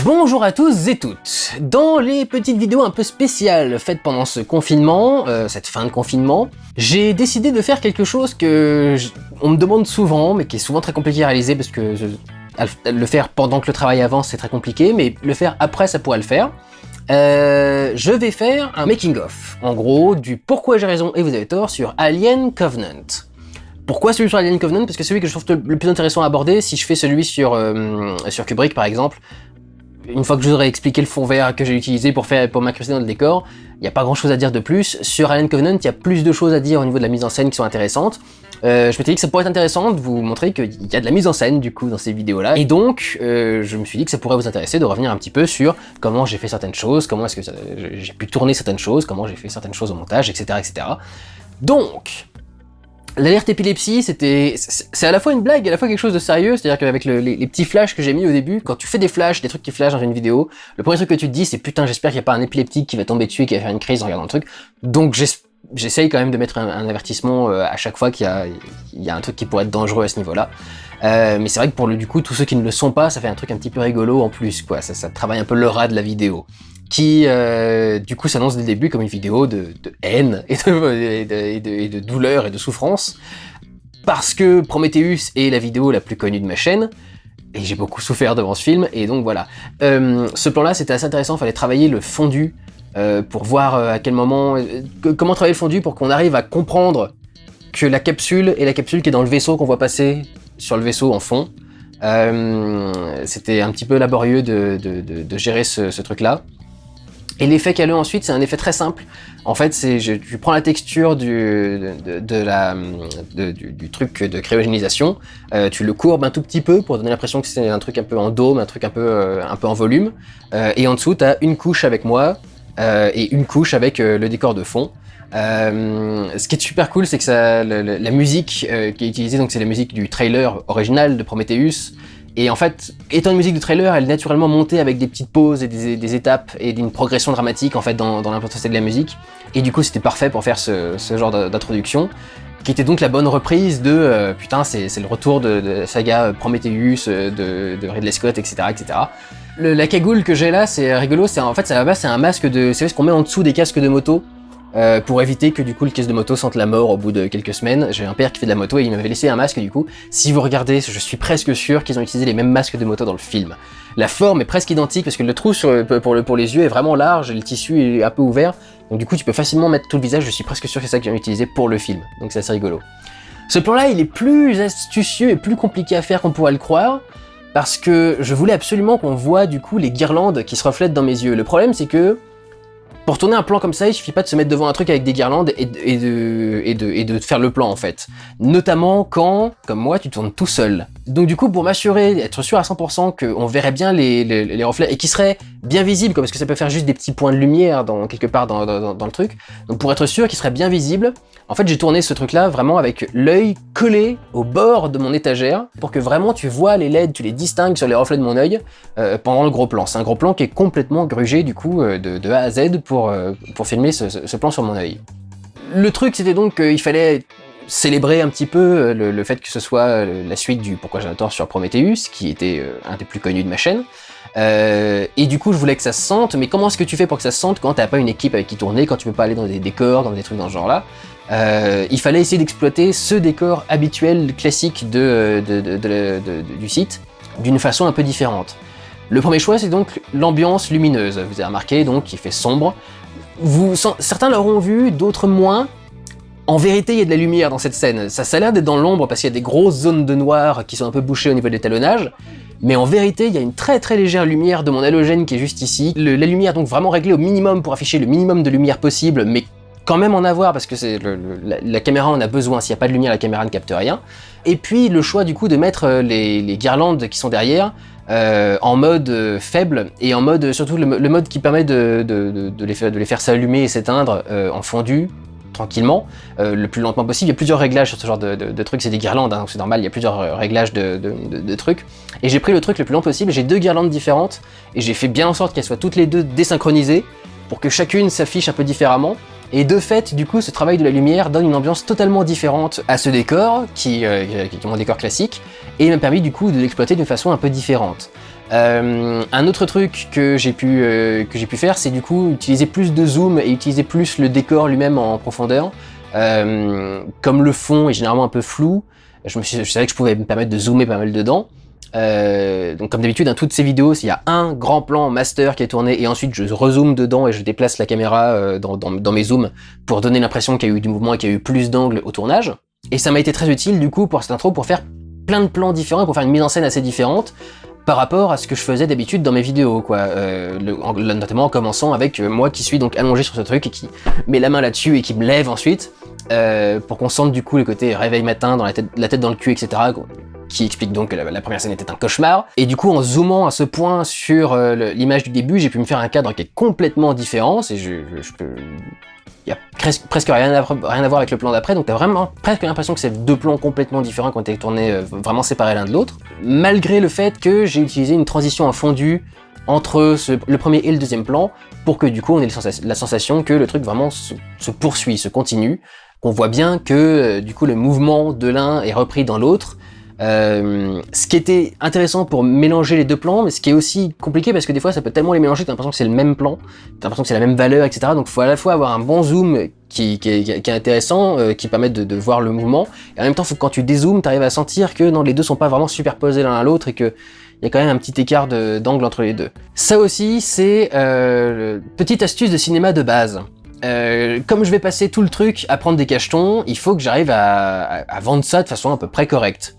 Bonjour à tous et toutes. Dans les petites vidéos un peu spéciales faites pendant ce confinement, cette fin de confinement, j'ai décidé de faire quelque chose on me demande souvent, mais qui est souvent très compliqué à réaliser parce que le faire pendant que le travail avance c'est très compliqué, mais le faire après ça pourrait le faire. Je vais faire un making-of, en gros, du pourquoi j'ai raison et vous avez tort sur Alien Covenant. Pourquoi celui sur Alien Covenant? Parce que c'est celui que je trouve le plus intéressant à aborder. Si je fais celui sur Kubrick par exemple, une fois que je vous aurai expliqué le fond vert que j'ai utilisé pour m'incruster dans le décor, il n'y a pas grand chose à dire de plus. Sur Alien Covenant, il y a plus de choses à dire au niveau de la mise en scène qui sont intéressantes. Je m'étais dit que ça pourrait être intéressant de vous montrer qu'il y a de la mise en scène du coup dans ces vidéos-là. Et donc, je me suis dit que ça pourrait vous intéresser de revenir un petit peu sur comment j'ai fait certaines choses, comment est-ce que j'ai pu tourner certaines choses, comment j'ai fait certaines choses au montage, etc. etc. Donc, l'alerte épilepsie, c'est à la fois une blague et à la fois quelque chose de sérieux, c'est-à-dire qu'avec les petits flashs que j'ai mis au début, quand tu fais des trucs qui flashent dans une vidéo, le premier truc que tu te dis c'est putain j'espère qu'il n'y a pas un épileptique qui va tomber dessus et qui va faire une crise en regardant le truc, donc j'essaye quand même de mettre un avertissement à chaque fois qu'il y a un truc qui pourrait être dangereux à ce niveau-là. Mais c'est vrai que pour du coup tous ceux qui ne le sont pas, ça fait un truc un petit peu rigolo en plus, quoi. Ça travaille un peu le rat de la vidéo, qui du coup s'annonce dès le début comme une vidéo de haine et de douleur et de souffrance, parce que Prometheus est la vidéo la plus connue de ma chaîne, et j'ai beaucoup souffert devant ce film, et donc voilà. Ce plan-là c'était assez intéressant, il fallait travailler le fondu, pour voir à quel moment... comment travailler le fondu pour qu'on arrive à comprendre que la capsule est la capsule qui est dans le vaisseau qu'on voit passer sur le vaisseau en fond. C'était un petit peu laborieux de gérer ce truc-là. Et l'effet qu'elle a ensuite, c'est un effet très simple. En fait, tu prends la texture du truc de cryogénisation, tu le courbes un tout petit peu pour donner l'impression que c'est un truc un peu en dôme, un truc un peu en volume. Et en dessous, tu as une couche avec moi et une couche avec le décor de fond. Ce qui est super cool, c'est que la musique qui est utilisée, donc c'est la musique du trailer original de Prometheus. Et en fait, étant une musique de trailer, elle est naturellement montée avec des petites pauses et des étapes et d'une progression dramatique en fait dans l'implantation de la musique. Et du coup, c'était parfait pour faire ce genre d'introduction, qui était donc la bonne reprise de putain, c'est le retour de la saga Prometheus de Ridley Scott, etc., etc. La cagoule que j'ai là, c'est rigolo. En fait, à la base, c'est un masque vous savez ce qu'on met en dessous des casques de moto. Pour éviter que du coup le casque de moto sente la mort au bout de quelques semaines. J'ai un père qui fait de la moto et il m'avait laissé un masque du coup. Si vous regardez, je suis presque sûr qu'ils ont utilisé les mêmes masques de moto dans le film. La forme est presque identique parce que le trou pour les yeux est vraiment large et le tissu est un peu ouvert. Donc du coup tu peux facilement mettre tout le visage, je suis presque sûr que c'est ça qu'ils ont utilisé pour le film. Donc c'est assez rigolo. Ce plan-là il est plus astucieux et plus compliqué à faire qu'on pourrait le croire, parce que je voulais absolument qu'on voit du coup les guirlandes qui se reflètent dans mes yeux. Le problème c'est que pour tourner un plan comme ça, il suffit pas de se mettre devant un truc avec des guirlandes et de faire le plan en fait. Notamment quand, comme moi, tu tournes tout seul. Donc du coup, pour m'assurer, être sûr à 100% qu'on verrait bien les reflets et qu'ils seraient bien visibles, parce que ça peut faire juste des petits points de lumière quelque part dans le truc. Donc pour être sûr qu'ils seraient bien visibles, en fait j'ai tourné ce truc-là vraiment avec l'œil collé au bord de mon étagère, pour que vraiment tu vois les LED, tu les distingues sur les reflets de mon œil pendant le gros plan. C'est un gros plan qui est complètement grugé du coup de A à Z pour filmer ce plan sur mon œil. Le truc c'était donc qu'il fallait célébrer un petit peu le fait que ce soit la suite du Pourquoi j'ai tort sur Prometheus, qui était un des plus connus de ma chaîne. Et du coup je voulais que ça se sente, mais comment est-ce que tu fais pour que ça se sente quand t'as pas une équipe avec qui tourner, quand tu peux pas aller dans des décors, dans des trucs dans ce genre là. Il fallait essayer d'exploiter ce décor habituel, classique du site, d'une façon un peu différente. Le premier choix c'est donc l'ambiance lumineuse, vous avez remarqué donc il fait sombre. Certains l'auront vu, d'autres moins. En vérité, il y a de la lumière dans cette scène. Ça a l'air d'être dans l'ombre parce qu'il y a des grosses zones de noir qui sont un peu bouchées au niveau de l'étalonnage. Mais en vérité, il y a une très très légère lumière de mon halogène qui est juste ici. La lumière donc vraiment réglée au minimum pour afficher le minimum de lumière possible, mais quand même en avoir parce que la caméra en a besoin. S'il n'y a pas de lumière, la caméra ne capte rien. Et puis le choix du coup de mettre les guirlandes qui sont derrière en mode faible, et en mode surtout le mode qui permet de les faire s'allumer et s'éteindre en fondu, tranquillement, le plus lentement possible. Il y a plusieurs réglages sur ce genre de trucs, c'est des guirlandes, hein, donc c'est normal, il y a plusieurs réglages de trucs. Et j'ai pris le truc le plus lent possible, j'ai deux guirlandes différentes, et j'ai fait bien en sorte qu'elles soient toutes les deux désynchronisées, pour que chacune s'affiche un peu différemment. Et de fait, du coup, ce travail de la lumière donne une ambiance totalement différente à ce décor, qui est mon décor classique, et il m'a permis du coup de l'exploiter d'une façon un peu différente. Un autre truc que j'ai pu faire, c'est du coup utiliser plus de zoom et utiliser plus le décor lui-même en profondeur. Comme le fond est généralement un peu flou, je savais que je pouvais me permettre de zoomer pas mal dedans. Donc comme d'habitude, dans toutes ces vidéos, il y a un grand plan master qui est tourné et ensuite je rezoome dedans et je déplace la caméra dans mes zooms pour donner l'impression qu'il y a eu du mouvement et qu'il y a eu plus d'angles au tournage. Et ça m'a été très utile du coup pour cette intro pour faire plein de plans différents, pour faire une mise en scène assez différente par rapport à ce que je faisais d'habitude dans mes vidéos, quoi. Notamment en commençant avec moi qui suis donc allongé sur ce truc et qui met la main là-dessus et qui me lève ensuite, pour qu'on sente du coup le côté réveil matin, dans la tête dans le cul, etc., qui explique donc que la première scène était un cauchemar. Et du coup, en zoomant à ce point sur l'image du début, j'ai pu me faire un cadre qui est complètement différent, il y a presque rien à voir avec le plan d'après, donc t'as vraiment presque l'impression que c'est deux plans complètement différents qui ont été tournés vraiment séparés l'un de l'autre, malgré le fait que j'ai utilisé une transition en fondu entre le premier et le deuxième plan, pour que du coup on ait la sensation que le truc vraiment se poursuit, se continue, qu'on voit bien que du coup le mouvement de l'un est repris dans l'autre. Ce qui était intéressant pour mélanger les deux plans, mais ce qui est aussi compliqué parce que des fois ça peut tellement les mélanger que t'as l'impression que c'est le même plan, t'as l'impression que c'est la même valeur, etc. Donc il faut à la fois avoir un bon zoom qui est intéressant, qui permet de voir le mouvement, et en même temps faut que quand tu dézoomes, t'arrives à sentir que non, les deux sont pas vraiment superposés l'un à l'autre et que il y a quand même un petit écart d'angle entre les deux. Ça aussi, c'est petite astuce de cinéma de base. Comme je vais passer tout le truc à prendre des cachetons, il faut que j'arrive à vendre ça de façon à peu près correcte.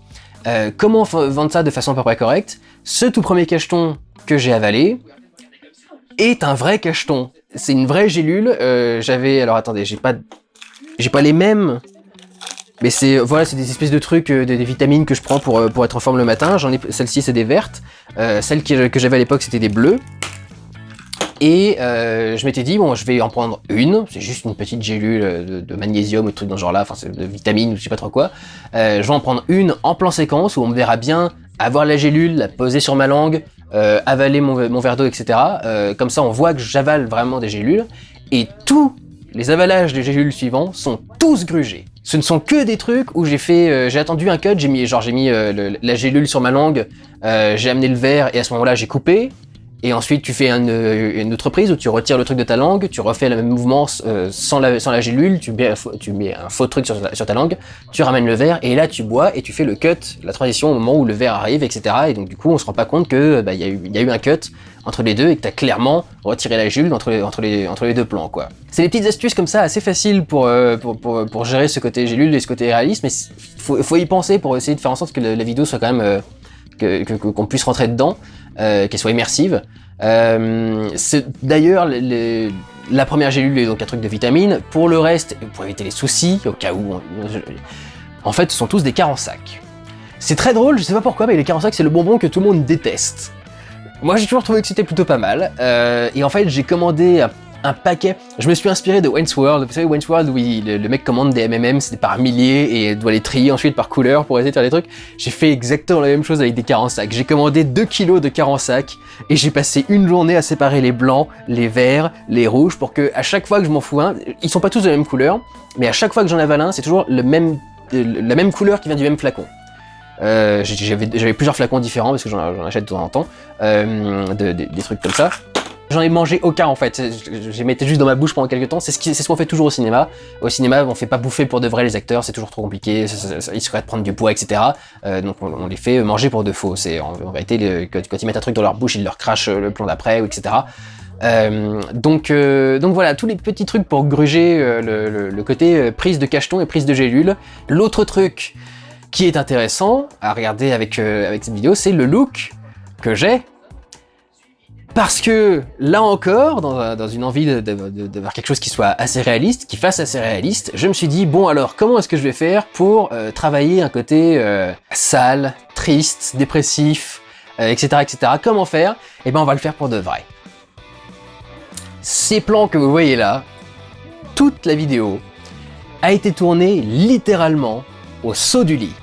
Comment vendre ça de façon à peu près correcte? Ce tout premier cacheton que j'ai avalé est un vrai cacheton. C'est une vraie gélule. Alors attendez, j'ai pas les mêmes, mais c'est des espèces de trucs, des vitamines que je prends pour être en forme le matin. Celle-ci c'est des vertes. Celles que j'avais à l'époque c'était des bleues. Et je m'étais dit, bon, je vais en prendre une, c'est juste une petite gélule de magnésium ou de trucs dans ce genre-là, enfin c'est de vitamines ou je sais pas trop quoi. Je vais en prendre une en plan séquence où on me verra bien avoir la gélule, la poser sur ma langue, avaler mon verre d'eau, etc. Comme ça on voit que j'avale vraiment des gélules, et tous les avalages des gélules suivants sont tous grugés. Ce ne sont que des trucs où j'ai attendu un cut, j'ai mis la gélule sur ma langue, j'ai amené le verre et à ce moment-là j'ai coupé. Et ensuite, tu fais une autre prise où tu retires le truc de ta langue, tu refais le même mouvement sans la gélule, tu mets un faux truc sur ta langue, tu ramènes le verre, et là tu bois et tu fais le cut, la transition au moment où le verre arrive, etc. Et donc du coup, on se rend pas compte que y a eu un cut entre les deux et que t'as clairement retiré la gélule entre les deux plans, quoi. C'est des petites astuces comme ça, assez faciles pour gérer ce côté gélule et ce côté réalisme, mais faut y penser pour essayer de faire en sorte que la vidéo soit quand même qu'on puisse rentrer dedans, qu'elle soit immersive. C'est d'ailleurs la première gélule est donc un truc de vitamine. Pour le reste, pour éviter les soucis, au cas où, en fait, ce sont tous des Carensac. C'est très drôle, je sais pas pourquoi, mais les Carensac c'est le bonbon que tout le monde déteste. Moi j'ai toujours trouvé que c'était plutôt pas mal, et en fait j'ai commandé un paquet. Je me suis inspiré de Wayne's World. Vous savez, Wayne's World où le mec commande des M&M's, c'est par milliers et doit les trier ensuite par couleur pour essayer de faire des trucs. J'ai fait exactement la même chose avec des Carensac. J'ai commandé 2 kilos de Carensac et j'ai passé une journée à séparer les blancs, les verts, les rouges pour que à chaque fois que je m'en fous un, ils sont pas tous de la même couleur, mais à chaque fois que j'en avale un, c'est toujours la même couleur qui vient du même flacon. J'avais plusieurs flacons différents parce que j'en achète de temps en temps, des trucs comme ça. J'en ai mangé aucun en fait, je les mettais juste dans ma bouche pendant quelques temps, c'est ce qu'on fait toujours au cinéma. Au cinéma, on fait pas bouffer pour de vrai les acteurs, c'est toujours trop compliqué, ils se de prendre du poids, etc. Donc on les fait manger pour de faux. C'est en vérité, quand ils mettent un truc dans leur bouche, ils leur crachent le plan d'après, etc. Donc voilà, tous les petits trucs pour gruger le côté prise de cacheton et prise de gélule. L'autre truc qui est intéressant à regarder avec cette vidéo, c'est le look que j'ai. Parce que, là encore, dans une envie d'avoir quelque chose qui soit assez réaliste, qui fasse assez réaliste, je me suis dit, bon alors, comment est-ce que je vais faire pour travailler un côté sale, triste, dépressif, etc., etc. Comment faire? Eh ben, on va le faire pour de vrai. Ces plans que vous voyez là, toute la vidéo, a été tournée littéralement au saut du lit.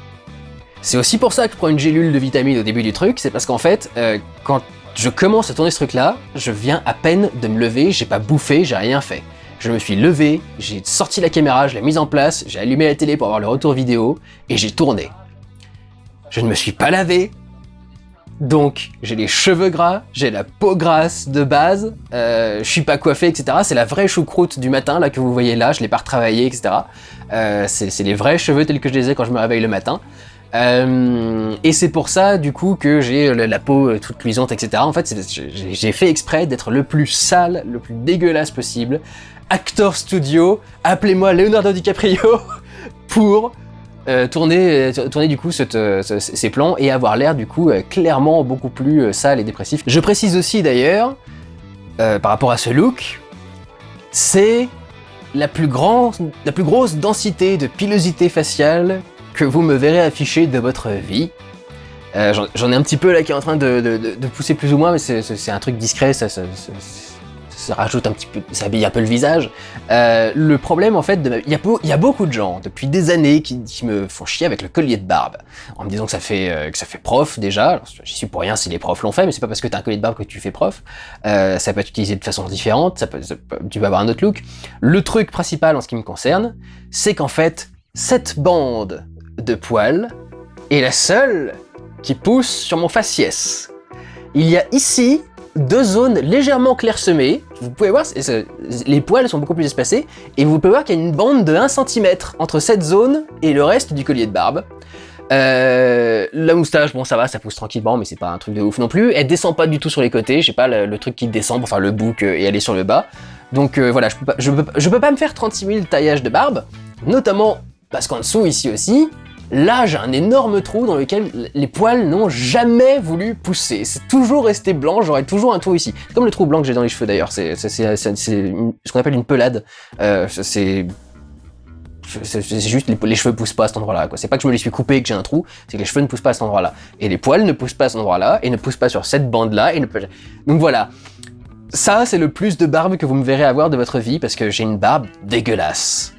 C'est aussi pour ça que je prends une gélule de vitamine au début du truc, c'est parce qu'en fait, quand je commence à tourner ce truc-là, je viens à peine de me lever, j'ai pas bouffé, j'ai rien fait. Je me suis levé, j'ai sorti la caméra, je l'ai mise en place, j'ai allumé la télé pour avoir le retour vidéo, et j'ai tourné. Je ne me suis pas lavé, Donc, j'ai les cheveux gras, j'ai la peau grasse de base, je suis pas coiffé, etc. C'est la vraie choucroute du matin, là, que vous voyez là, je l'ai pas retravaillé, etc. C'est les vrais cheveux tels que je les ai quand je me réveille le matin. Et c'est pour ça, du coup, que j'ai la peau toute luisante, etc. En fait, j'ai fait exprès d'être le plus sale, le plus dégueulasse possible. Actor studio, appelez-moi Leonardo DiCaprio, pour tourner du coup ces plans et avoir l'air du coup clairement beaucoup plus sale et dépressif. Je précise aussi d'ailleurs, par rapport à ce look, c'est la plus grosse densité de pilosité faciale que vous me verrez afficher de votre vie. J'en ai un petit peu là qui est en train de pousser plus ou moins, mais c'est un truc discret, ça rajoute un petit peu, ça habille un peu le visage. Le problème en fait, il y a beaucoup de gens depuis des années qui me font chier avec le collier de barbe, en me disant que ça fait prof déjà. Alors, j'y suis pour rien si les profs l'ont fait, mais c'est pas parce que t'as un collier de barbe que tu fais prof. Ça peut être utilisé de façon différente, tu peux avoir un autre look. Le truc principal en ce qui me concerne, c'est qu'en fait, cette bande de poils est la seule qui pousse sur mon faciès. Il y a ici 2 zones légèrement clairsemées, vous pouvez voir, les poils sont beaucoup plus espacés, et vous pouvez voir qu'il y a une bande de 1 cm entre cette zone et le reste du collier de barbe. La moustache, bon ça va, ça pousse tranquillement, mais c'est pas un truc de ouf non plus. Elle descend pas du tout sur les côtés, j'ai pas le truc qui descend pour faire le bouc et aller sur le bas. Donc voilà, je peux pas me faire 36 000 taillages de barbe, notamment parce qu'en dessous, ici aussi, là, j'ai un énorme trou dans lequel les poils n'ont jamais voulu pousser. C'est toujours resté blanc, j'aurai toujours un trou ici. C'est comme le trou blanc que j'ai dans les cheveux d'ailleurs, c'est ce qu'on appelle une pelade. C'est juste les cheveux poussent pas à cet endroit-là, quoi. C'est pas que je me les suis coupés et que j'ai un trou, c'est que les cheveux ne poussent pas à cet endroit-là. Et les poils ne poussent pas à cet endroit-là, et ne poussent pas sur cette bande-là, Donc voilà. Ça, c'est le plus de barbe que vous me verrez avoir de votre vie, parce que j'ai une barbe dégueulasse.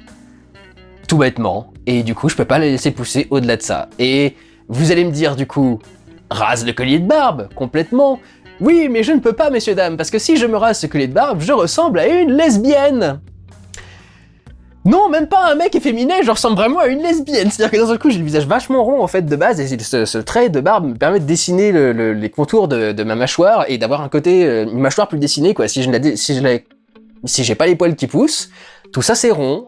Tout bêtement, et du coup je peux pas la laisser pousser au-delà de ça. Et vous allez me dire du coup, rase le collier de barbe, complètement. Oui, mais je ne peux pas, messieurs dames, parce que si je me rase ce collier de barbe, je ressemble à une lesbienne. Non, même pas un mec efféminé, je ressemble vraiment à une lesbienne. C'est-à-dire que dans un coup j'ai le visage vachement rond en fait de base, et ce trait de barbe me permet de dessiner les contours de ma mâchoire, et d'avoir un côté, une mâchoire plus dessinée, quoi. Si j'ai pas les poils qui poussent, tout ça c'est rond,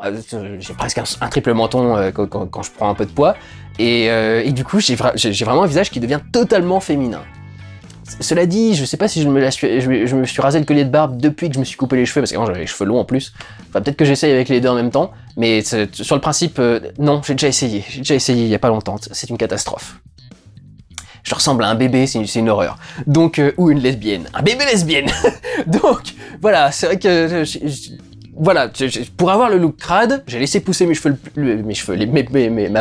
j'ai presque un triple menton quand je prends un peu de poids, et du coup j'ai vraiment un visage qui devient totalement féminin. Cela dit, je sais pas si je me suis rasé le collier de barbe depuis que je me suis coupé les cheveux, parce qu'avant j'avais les cheveux longs en plus. Enfin peut-être que j'essaye avec les deux en même temps, mais sur le principe, non, j'ai déjà essayé il y a pas longtemps, c'est une catastrophe. Je ressemble à un bébé, c'est une horreur. Donc, ou une lesbienne. Un bébé lesbienne. Donc, voilà, c'est vrai que... Voilà, pour avoir le look crade, j'ai laissé pousser ma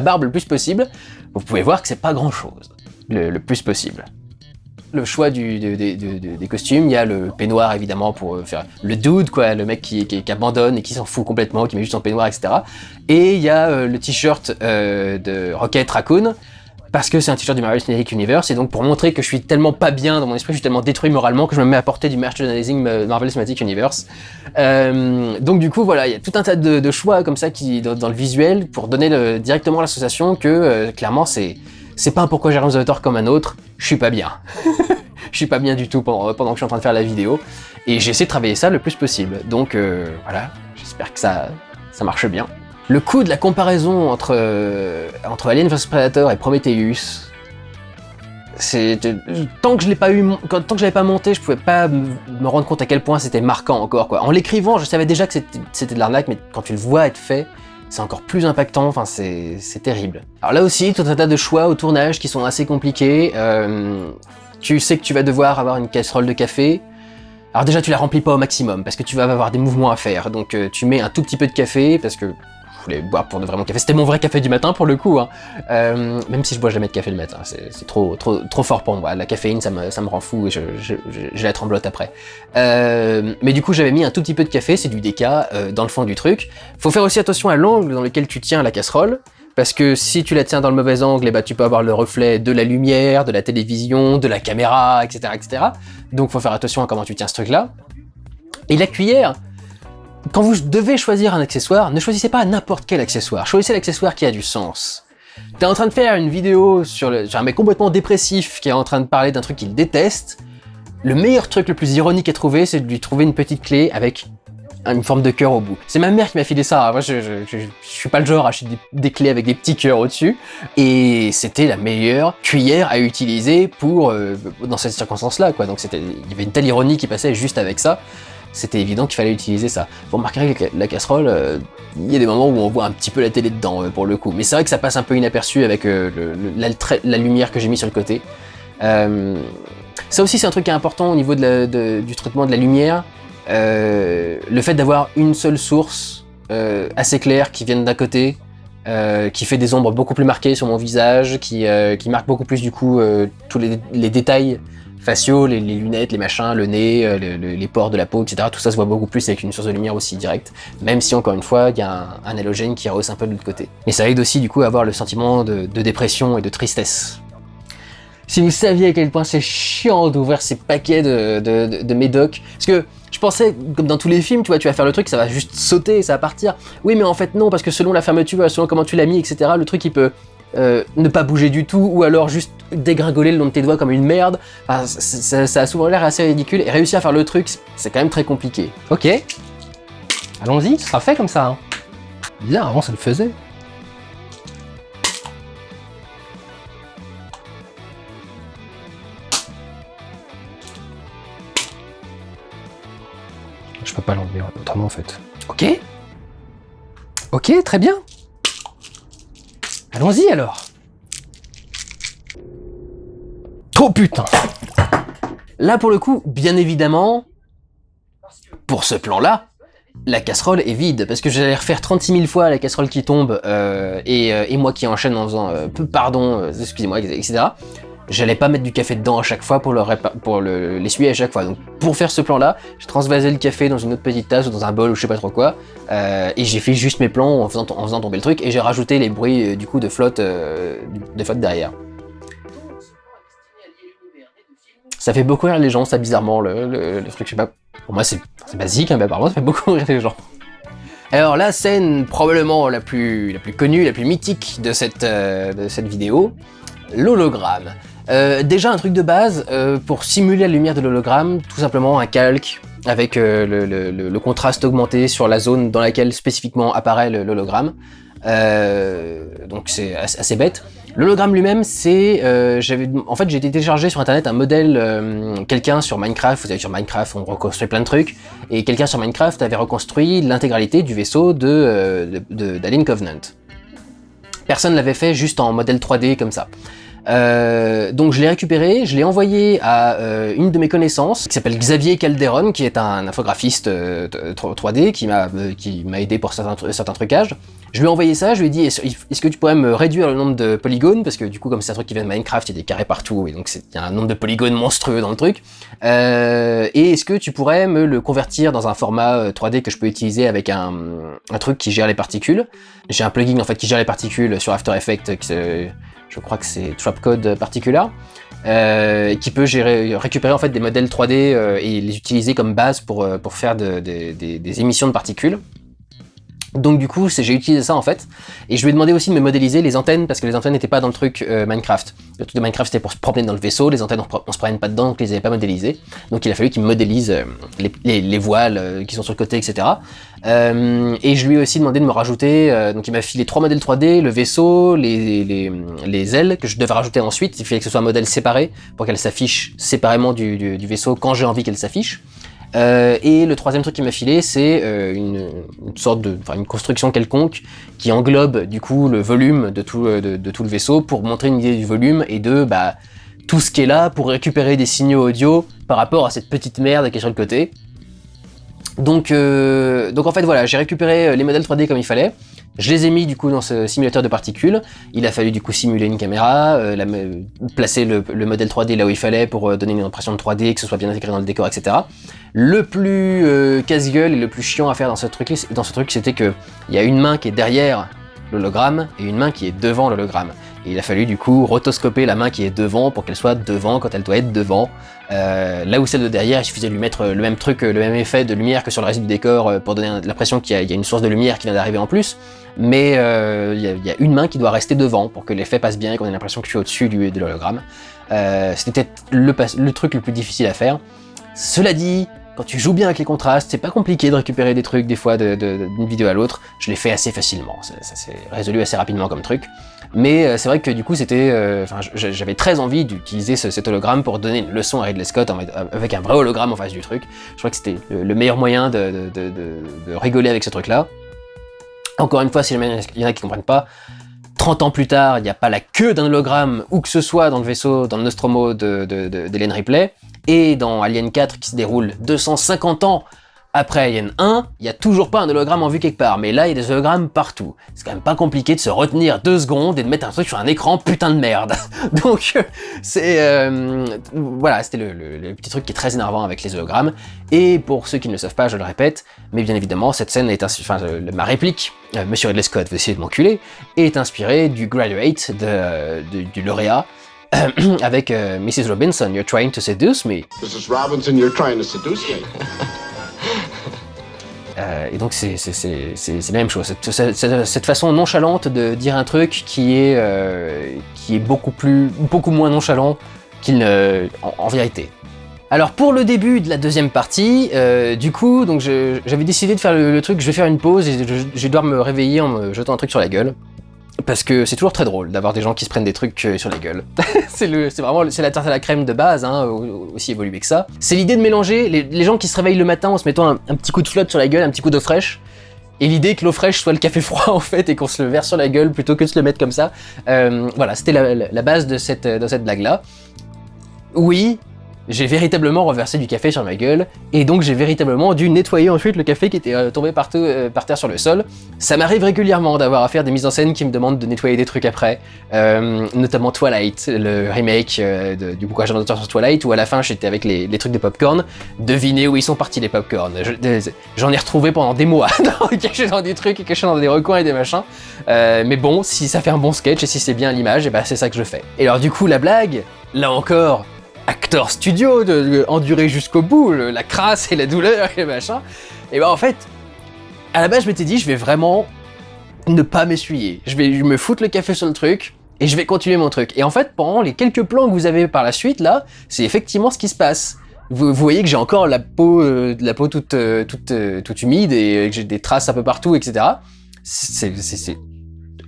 barbe le plus possible. Vous pouvez voir que c'est pas grand chose, le plus possible. Le choix des costumes, il y a le peignoir évidemment pour faire le dude, quoi, le mec qui abandonne et qui s'en fout complètement, qui met juste son peignoir, etc. Et il y a le t-shirt de Rocket Raccoon, parce que c'est un t-shirt du Marvel Cinematic Universe, et donc pour montrer que je suis tellement pas bien dans mon esprit, je suis tellement détruit moralement que je me mets à porter du merchandising Marvel Cinematic Universe. Donc du coup voilà, il y a tout un tas de choix comme ça dans le visuel pour donner directement l'association que clairement c'est pas un Pourquoi j'ai The Thor comme un autre, je suis pas bien. Je suis pas bien du tout pendant que je suis en train de faire la vidéo, et j'ai essayé de travailler ça le plus possible. Donc voilà, j'espère que ça marche bien. Le coup de la comparaison entre Alien vs Predator et Prometheus, tant que je l'avais pas monté, je pouvais pas me rendre compte à quel point c'était marquant encore, quoi. En l'écrivant, je savais déjà que c'était de l'arnaque, mais quand tu le vois être fait, c'est encore plus impactant, enfin c'est terrible. Alors là aussi, tout un tas de choix au tournage qui sont assez compliqués. Tu sais que tu vas devoir avoir une casserole de café. Alors déjà, tu la remplis pas au maximum, parce que tu vas avoir des mouvements à faire, donc tu mets un tout petit peu de café, parce que je voulais boire pour de vrai mon café. C'était mon vrai café du matin pour le coup, hein. Même si je bois jamais de café le matin, c'est trop fort pour moi. La caféine, ça me rend fou et j'ai la tremblote après. Mais du coup, j'avais mis un tout petit peu de café, c'est du déca, dans le fond du truc. Faut faire aussi attention à l'angle dans lequel tu tiens la casserole, parce que si tu la tiens dans le mauvais angle, eh ben, tu peux avoir le reflet de la lumière, de la télévision, de la caméra, etc., etc. Donc faut faire attention à comment tu tiens ce truc-là. Et la cuillère, quand vous devez choisir un accessoire, ne choisissez pas n'importe quel accessoire, choisissez l'accessoire qui a du sens. T'es en train de faire une vidéo sur un mec complètement dépressif qui est en train de parler d'un truc qu'il déteste. Le meilleur truc le plus ironique à trouver, c'est de lui trouver une petite clé avec une forme de cœur au bout. C'est ma mère qui m'a filé ça. Moi, je suis pas le genre à acheter des clés avec des petits cœurs au-dessus. Et c'était la meilleure cuillère à utiliser pour dans cette circonstance-là, quoi. Donc il y avait une telle ironie qui passait juste avec ça. C'était évident qu'il fallait utiliser ça. Vous remarquerez que la casserole, il y a des moments où on voit un petit peu la télé dedans, pour le coup. Mais c'est vrai que ça passe un peu inaperçu avec la lumière que j'ai mis sur le côté. Ça aussi, c'est un truc qui est important au niveau du traitement de la lumière. Le fait d'avoir une seule source assez claire qui vienne d'un côté, qui fait des ombres beaucoup plus marquées sur mon visage, qui marque beaucoup plus du coup tous les détails faciaux, les lunettes, les machins, le nez, les pores de la peau, etc. Tout ça se voit beaucoup plus avec une source de lumière aussi directe, même si encore une fois il y a un halogène qui rehausse un peu de l'autre côté. Et ça aide aussi du coup à avoir le sentiment de dépression et de tristesse. Si vous saviez à quel point c'est chiant d'ouvrir ces paquets de médocs, parce que je pensais, comme dans tous les films, tu vas faire le truc, ça va juste sauter, ça va partir. Oui, mais en fait non, parce que selon la fermeture, selon comment tu l'as mis, etc., le truc il peut ne pas bouger du tout, ou alors juste dégringoler le long de tes doigts comme une merde. Enfin, ça a souvent l'air assez ridicule, et réussir à faire le truc, c'est quand même très compliqué. Ok, allons-y, ce sera fait comme ça. Hein. Bizarre, avant ça le faisait. Je peux pas l'enlever autrement en fait. Ok. Ok, très bien. Allons-y alors. Oh putain. Là pour le coup, bien évidemment, pour ce plan-là, la casserole est vide, parce que j'allais refaire 36 000 fois la casserole qui tombe, et moi qui enchaîne en faisant pardon, excusez-moi, etc. J'allais pas mettre du café dedans à chaque fois pour l'essuyer à chaque fois. Donc pour faire ce plan-là, j'ai transvasé le café dans une autre petite tasse ou dans un bol ou je sais pas trop quoi, et j'ai fait juste mes plans en faisant tomber le truc, et j'ai rajouté les bruits du coup de flotte derrière. Ça fait beaucoup rire les gens, ça bizarrement, le truc, je sais pas. Pour moi c'est basique, hein, mais apparemment ça fait beaucoup rire les gens. Alors la scène probablement la plus connue, la plus mythique de cette vidéo, l'hologramme. Déjà un truc de base, pour simuler la lumière de l'hologramme, tout simplement un calque avec le contraste augmenté sur la zone dans laquelle spécifiquement apparaît l'hologramme. Donc c'est assez bête. L'hologramme lui-même, c'est... en fait, j'ai été téléchargé sur internet un modèle, quelqu'un sur Minecraft, vous savez sur Minecraft on reconstruit plein de trucs, et quelqu'un sur Minecraft avait reconstruit l'intégralité du vaisseau d'Alien Covenant. Personne l'avait fait juste en modèle 3D comme ça. Donc je l'ai récupéré, je l'ai envoyé à une de mes connaissances qui s'appelle Xavier Calderon, qui est un infographiste 3D qui m'a aidé pour certains trucages. Je lui ai envoyé ça, je lui ai dit est-ce que tu pourrais me réduire le nombre de polygones, parce que du coup comme c'est un truc qui vient de Minecraft, il y a des carrés partout et donc il y a un nombre de polygones monstrueux dans le truc. Et est-ce que tu pourrais me le convertir dans un format 3D que je peux utiliser avec un truc qui gère les particules. J'ai un plugin en fait qui gère les particules sur After Effects je crois que c'est Trapcode Particular, qui peut récupérer en fait des modèles 3D et les utiliser comme base pour faire des émissions de particules. Donc du coup, j'ai utilisé ça en fait, et je lui ai demandé aussi de me modéliser les antennes, parce que les antennes n'étaient pas dans le truc Minecraft. Le truc de Minecraft c'était pour se promener dans le vaisseau, les antennes on se promène pas dedans, donc je les avais pas modélisées. Donc il a fallu qu'il me modélise les voiles qui sont sur le côté, etc. Et je lui ai aussi demandé de me rajouter, donc il m'a filé 3 modèles 3D, le vaisseau, les ailes que je devais rajouter ensuite. Il fallait que ce soit un modèle séparé pour qu'elle s'affiche séparément du vaisseau quand j'ai envie qu'elle s'affiche. Et le troisième truc qu'il m'a filé, c'est une construction quelconque qui englobe du coup le volume de tout le vaisseau pour montrer une idée du volume et de tout ce qui est là pour récupérer des signaux audio par rapport à cette petite merde qui est sur le côté. Donc en fait voilà, j'ai récupéré les modèles 3D comme il fallait. Je les ai mis du coup dans ce simulateur de particules. Il a fallu du coup simuler une caméra, placer le modèle 3D là où il fallait pour donner une impression de 3D, que ce soit bien intégré dans le décor, etc. Le plus casse-gueule et le plus chiant à faire dans ce truc, c'était que il y a une main qui est derrière l'hologramme et une main qui est devant l'hologramme. Et il a fallu du coup rotoscoper la main qui est devant pour qu'elle soit devant quand elle doit être devant. Là où celle de derrière, il suffisait de lui mettre le même truc, le même effet de lumière que sur le reste du décor pour donner l'impression qu'il y a une source de lumière qui vient d'arriver en plus. Mais il y a une main qui doit rester devant pour que l'effet passe bien et qu'on ait l'impression que je suis au-dessus de l'hologramme. C'était peut-être le truc le plus difficile à faire. Cela dit, quand tu joues bien avec les contrastes, c'est pas compliqué de récupérer des trucs des fois d'une vidéo à l'autre. Je l'ai fait assez facilement, ça s'est résolu assez rapidement comme truc. Mais c'est vrai que du coup j'avais très envie d'utiliser cet hologramme pour donner une leçon à Ridley Scott avec un vrai hologramme en face du truc. Je crois que c'était le meilleur moyen de rigoler avec ce truc-là. Encore une fois, si jamais il y en a qui comprennent pas, 30 ans plus tard, il n'y a pas la queue d'un hologramme où que ce soit dans le vaisseau, dans le Nostromo d'Hélène Ripley, et dans Alien 4 qui se déroule 250 ans après Alien 1, il n'y a toujours pas un hologramme en vue quelque part, mais là il y a des hologrammes partout. C'est quand même pas compliqué de se retenir 2 secondes et de mettre un truc sur un écran, putain de merde. Donc voilà, c'était le petit truc qui est très énervant avec les hologrammes. Et pour ceux qui ne le savent pas, je le répète, mais bien évidemment cette scène est ma réplique, Monsieur Ridley Scott veut essayer de m'enculer, est inspirée du Graduate du lauréat. Avec Mrs. Robinson, you're trying to seduce me. Mrs. Robinson, you're trying to seduce me. Et donc c'est la même chose, cette façon nonchalante de dire un truc qui est beaucoup moins nonchalant qu'il en vérité. Alors pour le début de la deuxième partie, du coup, donc j'avais décidé de faire le truc, je vais faire une pause et je vais devoir me réveiller en me jetant un truc sur la gueule. Parce que c'est toujours très drôle d'avoir des gens qui se prennent des trucs sur la gueule. c'est la tarte à la crème de base, hein, aussi évolué que ça. C'est l'idée de mélanger les gens qui se réveillent le matin en se mettant un petit coup de flotte sur la gueule, un petit coup d'eau fraîche, et l'idée que l'eau fraîche soit le café froid en fait, et qu'on se le verse sur la gueule plutôt que de se le mettre comme ça. Voilà, c'était la base de cette blague-là. Oui, j'ai véritablement renversé du café sur ma gueule, et donc j'ai véritablement dû nettoyer ensuite le café qui était tombé par terre sur le sol. Ça m'arrive régulièrement d'avoir à faire des mises en scène qui me demandent de nettoyer des trucs après, notamment Twilight, le remake du bouquin d'auteur sur Twilight, où à la fin j'étais avec les trucs de popcorn. Devinez où ils sont partis les popcorn. J'en ai retrouvé pendant des mois, cachés dans des trucs, cachés dans des recoins et des machins. Mais bon, si ça fait un bon sketch et si c'est bien à l'image, et bah c'est ça que je fais. Et alors du coup la blague, là encore, acteur studio, endurer jusqu'au bout, la crasse et la douleur et machin. Et bah en fait, à la base je m'étais dit je vais vraiment ne pas m'essuyer. Je vais me foutre le café sur le truc et je vais continuer mon truc. Et en fait, pendant les quelques plans que vous avez par la suite là, c'est effectivement ce qui se passe. Vous voyez que j'ai encore la peau toute humide et que j'ai des traces un peu partout, etc. C'est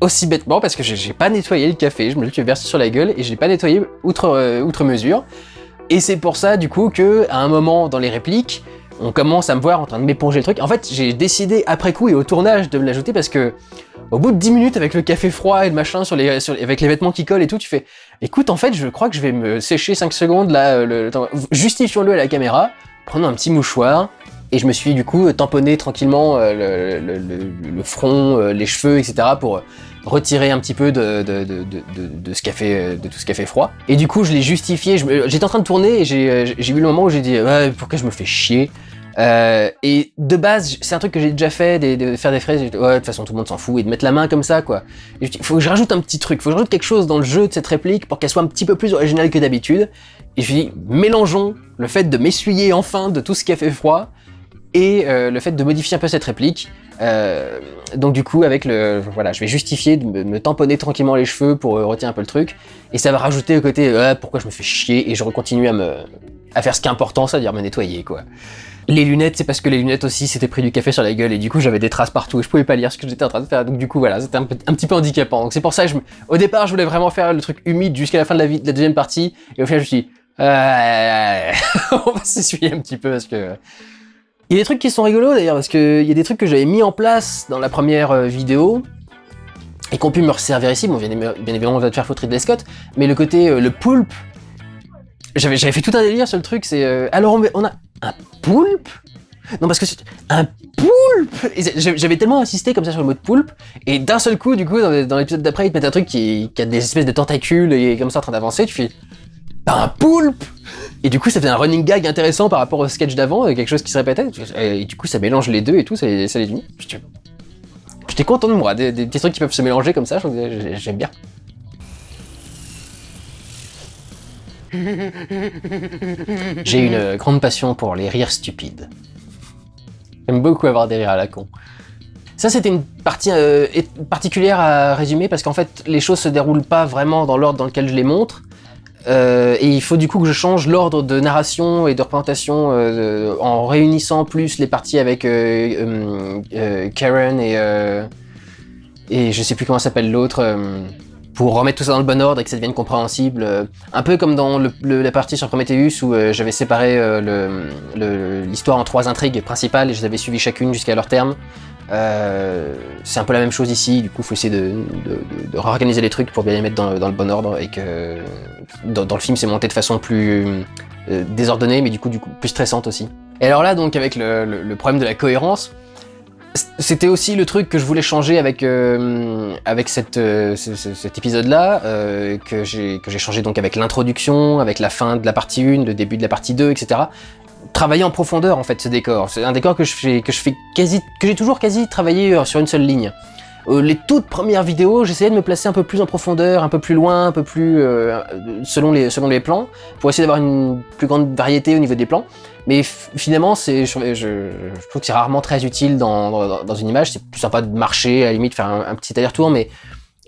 aussi bêtement parce que j'ai pas nettoyé le café, je me le suis versé sur la gueule et je l'ai pas nettoyé outre mesure. Et c'est pour ça du coup que à un moment dans les répliques, on commence à me voir en train de m'éponger le truc. En fait, j'ai décidé après coup et au tournage de me l'ajouter parce que au bout de 10 minutes avec le café froid et le machin avec les vêtements qui collent et tout, tu fais écoute, en fait, je crois que je vais me sécher 5 secondes là, justifions-le à la caméra, prenons un petit mouchoir. Et je me suis du coup tamponné tranquillement le front, les cheveux, etc. pour retirer un petit peu de ce café froid. Et du coup je l'ai justifié, j'étais en train de tourner et j'ai vu le moment où j'ai dit pourquoi je me fais chier. Et de base c'est un truc que j'ai déjà fait, de faire des fraises, de toute façon tout le monde s'en fout, et de mettre la main comme ça quoi. Et je dis, faut que je rajoute un petit truc, faut que je rajoute quelque chose dans le jeu de cette réplique pour qu'elle soit un petit peu plus originale que d'habitude. Et je dis mélangeons le fait de m'essuyer enfin de tout ce café froid et le fait de modifier un peu cette réplique. Donc du coup avec je vais justifier de me tamponner tranquillement les cheveux pour retirer un peu le truc, et ça va rajouter le côté pourquoi je me fais chier, et je continue à faire ce qui est important, c'est-à-dire me nettoyer quoi. Les lunettes, c'est parce que les lunettes aussi s'étaient pris du café sur la gueule et du coup j'avais des traces partout et je pouvais pas lire ce que j'étais en train de faire, donc du coup voilà, c'était un petit peu handicapant. Donc c'est pour ça que au départ je voulais vraiment faire le truc humide jusqu'à la fin de la deuxième partie, et au final je me suis dit on va s'essuyer un petit peu parce que... Il y a des trucs qui sont rigolos d'ailleurs, parce qu'il y a des trucs que j'avais mis en place dans la première vidéo, et qu'on pu me resservir ici, bon bien évidemment on va te faire foutre Ridley Scott, mais le côté le poulpe, j'avais fait tout un délire sur le truc, c'est alors on a un poulpe. Non parce que c'est un poulpe. J'avais tellement insisté comme ça sur le mot de poulpe, et d'un seul coup du coup dans l'épisode d'après ils te mettent un truc qui a des espèces de tentacules et comme ça en train d'avancer, tu fais un poulpe. Et du coup ça fait un running gag intéressant par rapport au sketch d'avant, quelque chose qui se répétait, et du coup ça mélange les deux et tout, ça les unit. J'étais content de moi, des petits trucs qui peuvent se mélanger comme ça, j'aime bien. J'ai une grande passion pour les rires stupides. J'aime beaucoup avoir des rires à la con. Ça, c'était une partie particulière à résumer parce qu'en fait, les choses se déroulent pas vraiment dans l'ordre dans lequel je les montre. Et il faut du coup que je change l'ordre de narration et de représentation en réunissant plus les parties avec Karen et je sais plus comment s'appelle l'autre pour remettre tout ça dans le bon ordre et que ça devienne compréhensible. Un peu comme dans la partie sur Prometheus où j'avais séparé l'histoire en 3 intrigues principales et je les avais suivies chacune jusqu'à leur terme. C'est un peu la même chose ici, du coup faut essayer de réorganiser les trucs pour bien les mettre dans le bon ordre et que dans le film c'est monté de façon plus désordonnée mais du coup plus stressante aussi. Et alors là donc avec le problème de la cohérence, c'était aussi le truc que je voulais changer avec cet épisode-là, que j'ai changé donc avec l'introduction, avec la fin de la partie 1, le début de la partie 2, etc. Travailler en profondeur en fait ce décor. C'est un décor que j'ai toujours quasi travaillé sur une seule ligne. Les toutes premières vidéos, j'essayais de me placer un peu plus en profondeur, un peu plus loin, un peu plus selon les plans, pour essayer d'avoir une plus grande variété au niveau des plans. Mais finalement, je trouve que c'est rarement très utile dans une image. C'est plus sympa de marcher, à la limite faire un petit aller-retour, mais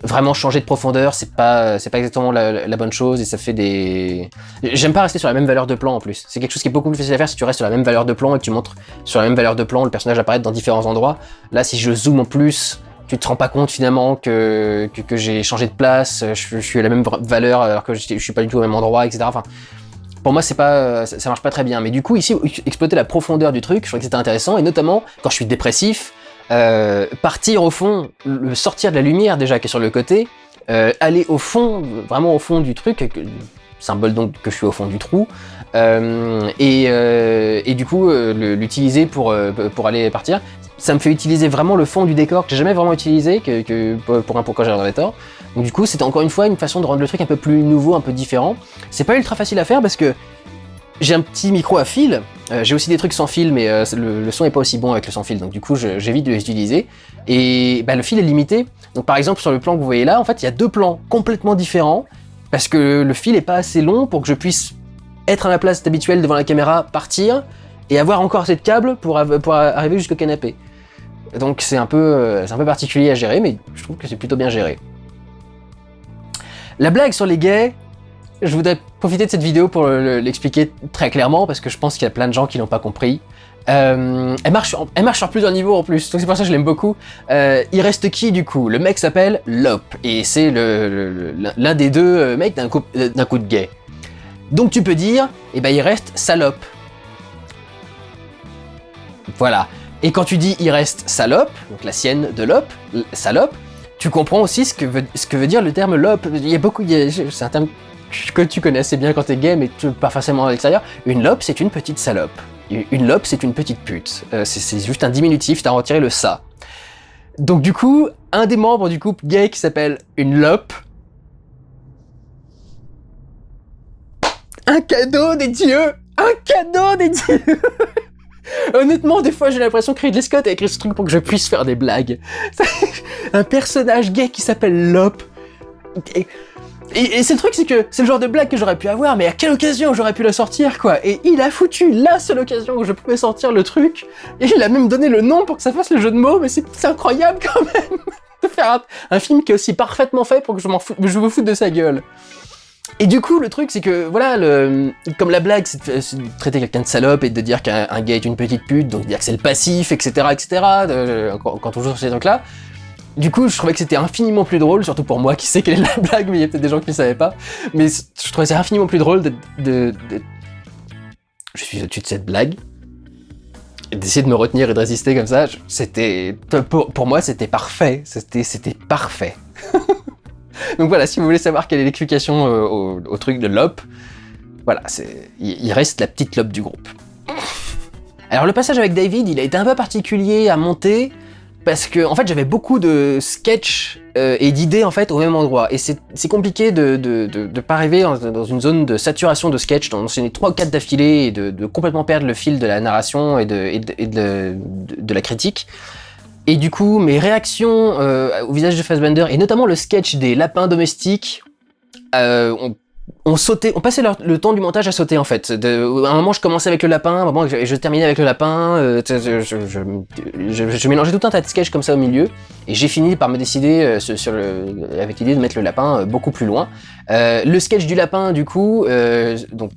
vraiment changer de profondeur, c'est pas exactement la bonne chose et ça fait des... J'aime pas rester sur la même valeur de plan en plus. C'est quelque chose qui est beaucoup plus facile à faire si tu restes sur la même valeur de plan et que tu montres sur la même valeur de plan le personnage apparaître dans différents endroits. Là, si je zoome en plus, tu te rends pas compte finalement que j'ai changé de place, je suis à la même valeur alors que je suis pas du tout au même endroit, etc. Enfin, pour moi, ça marche pas très bien. Mais du coup, ici, exploiter la profondeur du truc, je trouvais que c'était intéressant, et notamment quand je suis dépressif, partir au fond, sortir de la lumière déjà qui est sur le côté, aller au fond, vraiment au fond du truc, symbole donc que je suis au fond du trou, et du coup l'utiliser pour aller partir. Ça me fait utiliser vraiment le fond du décor que j'ai jamais vraiment utilisé pour quand j'ai un tort. Donc du coup c'était encore une fois une façon de rendre le truc un peu plus nouveau, un peu différent. C'est pas ultra facile à faire parce que j'ai un petit micro à fil, j'ai aussi des trucs sans fil mais le son est pas aussi bon avec le sans fil donc du coup j'évite de les utiliser et le fil est limité. Donc par exemple sur le plan que vous voyez là, en fait il y a 2 plans complètement différents parce que le fil est pas assez long pour que je puisse être à ma place habituelle devant la caméra, partir et avoir encore assez de câbles pour arriver jusqu'au canapé. Donc c'est un peu particulier à gérer mais je trouve que c'est plutôt bien géré. La blague sur les gays, je voudrais profiter de cette vidéo pour l'expliquer très clairement parce que je pense qu'il y a plein de gens qui l'ont pas compris. Elle marche sur plusieurs niveaux en plus, donc c'est pour ça que je l'aime beaucoup. Il reste qui du coup? Le mec s'appelle Lop et c'est l'un des 2 mecs d'un coup de gay. Donc tu peux dire, il reste Salope. Voilà. Et quand tu dis il reste Salope, donc la sienne de Lop, Salope, tu comprends aussi ce que veut dire le terme Lop. C'est un terme que tu connais assez bien quand t'es gay, mais pas forcément à l'extérieur. Une Lop, c'est une petite salope. Une Lop, c'est une petite pute. C'est juste un diminutif, t'as retiré le ça. Donc du coup, un des membres du couple gay qui s'appelle une Lop, un cadeau des dieux. Honnêtement, des fois, j'ai l'impression que Ridley Scott a écrit ce truc pour que je puisse faire des blagues. Un personnage gay qui s'appelle Lop. Et c'est le truc, c'est que c'est le genre de blague que j'aurais pu avoir, mais à quelle occasion j'aurais pu la sortir, quoi. Et il a foutu la seule occasion où je pouvais sortir le truc, et il a même donné le nom pour que ça fasse le jeu de mots, mais c'est incroyable quand même de faire un film qui est aussi parfaitement fait pour que je me foute de sa gueule. Et du coup, le truc, c'est que, voilà, comme la blague, c'est de traiter quelqu'un de salope et de dire qu'un gay est une petite pute, donc dire que c'est le passif, etc., quand on joue sur ces trucs-là. Du coup, je trouvais que c'était infiniment plus drôle, surtout pour moi qui sais quelle est la blague, mais il y a peut-être des gens qui ne savaient pas. Mais je trouvais ça infiniment plus drôle Je suis au-dessus de cette blague. Et d'essayer de me retenir et de résister comme ça, pour moi, c'était parfait. C'était parfait. Donc voilà, si vous voulez savoir quelle est l'explication au truc de Lop, voilà, il reste la petite Lop du groupe. Alors le passage avec David, il a été un peu particulier à monter, parce que en fait j'avais beaucoup de sketchs et d'idées en fait au même endroit, et c'est compliqué de pas arriver dans une zone de saturation de sketch, d'enchaîner 3 ou 4 d'affilée, et de complètement perdre le fil de la narration et de la critique. Et du coup, mes réactions au visage de Fassbender, et notamment le sketch des lapins domestiques, ont on passait le temps du montage à sauter en fait. À un moment je commençais avec le lapin, à un moment je terminais avec le lapin, je mélangeais tout un tas de sketchs comme ça au milieu, et j'ai fini par me décider avec l'idée de mettre le lapin beaucoup plus loin. Le sketch du lapin du coup, donc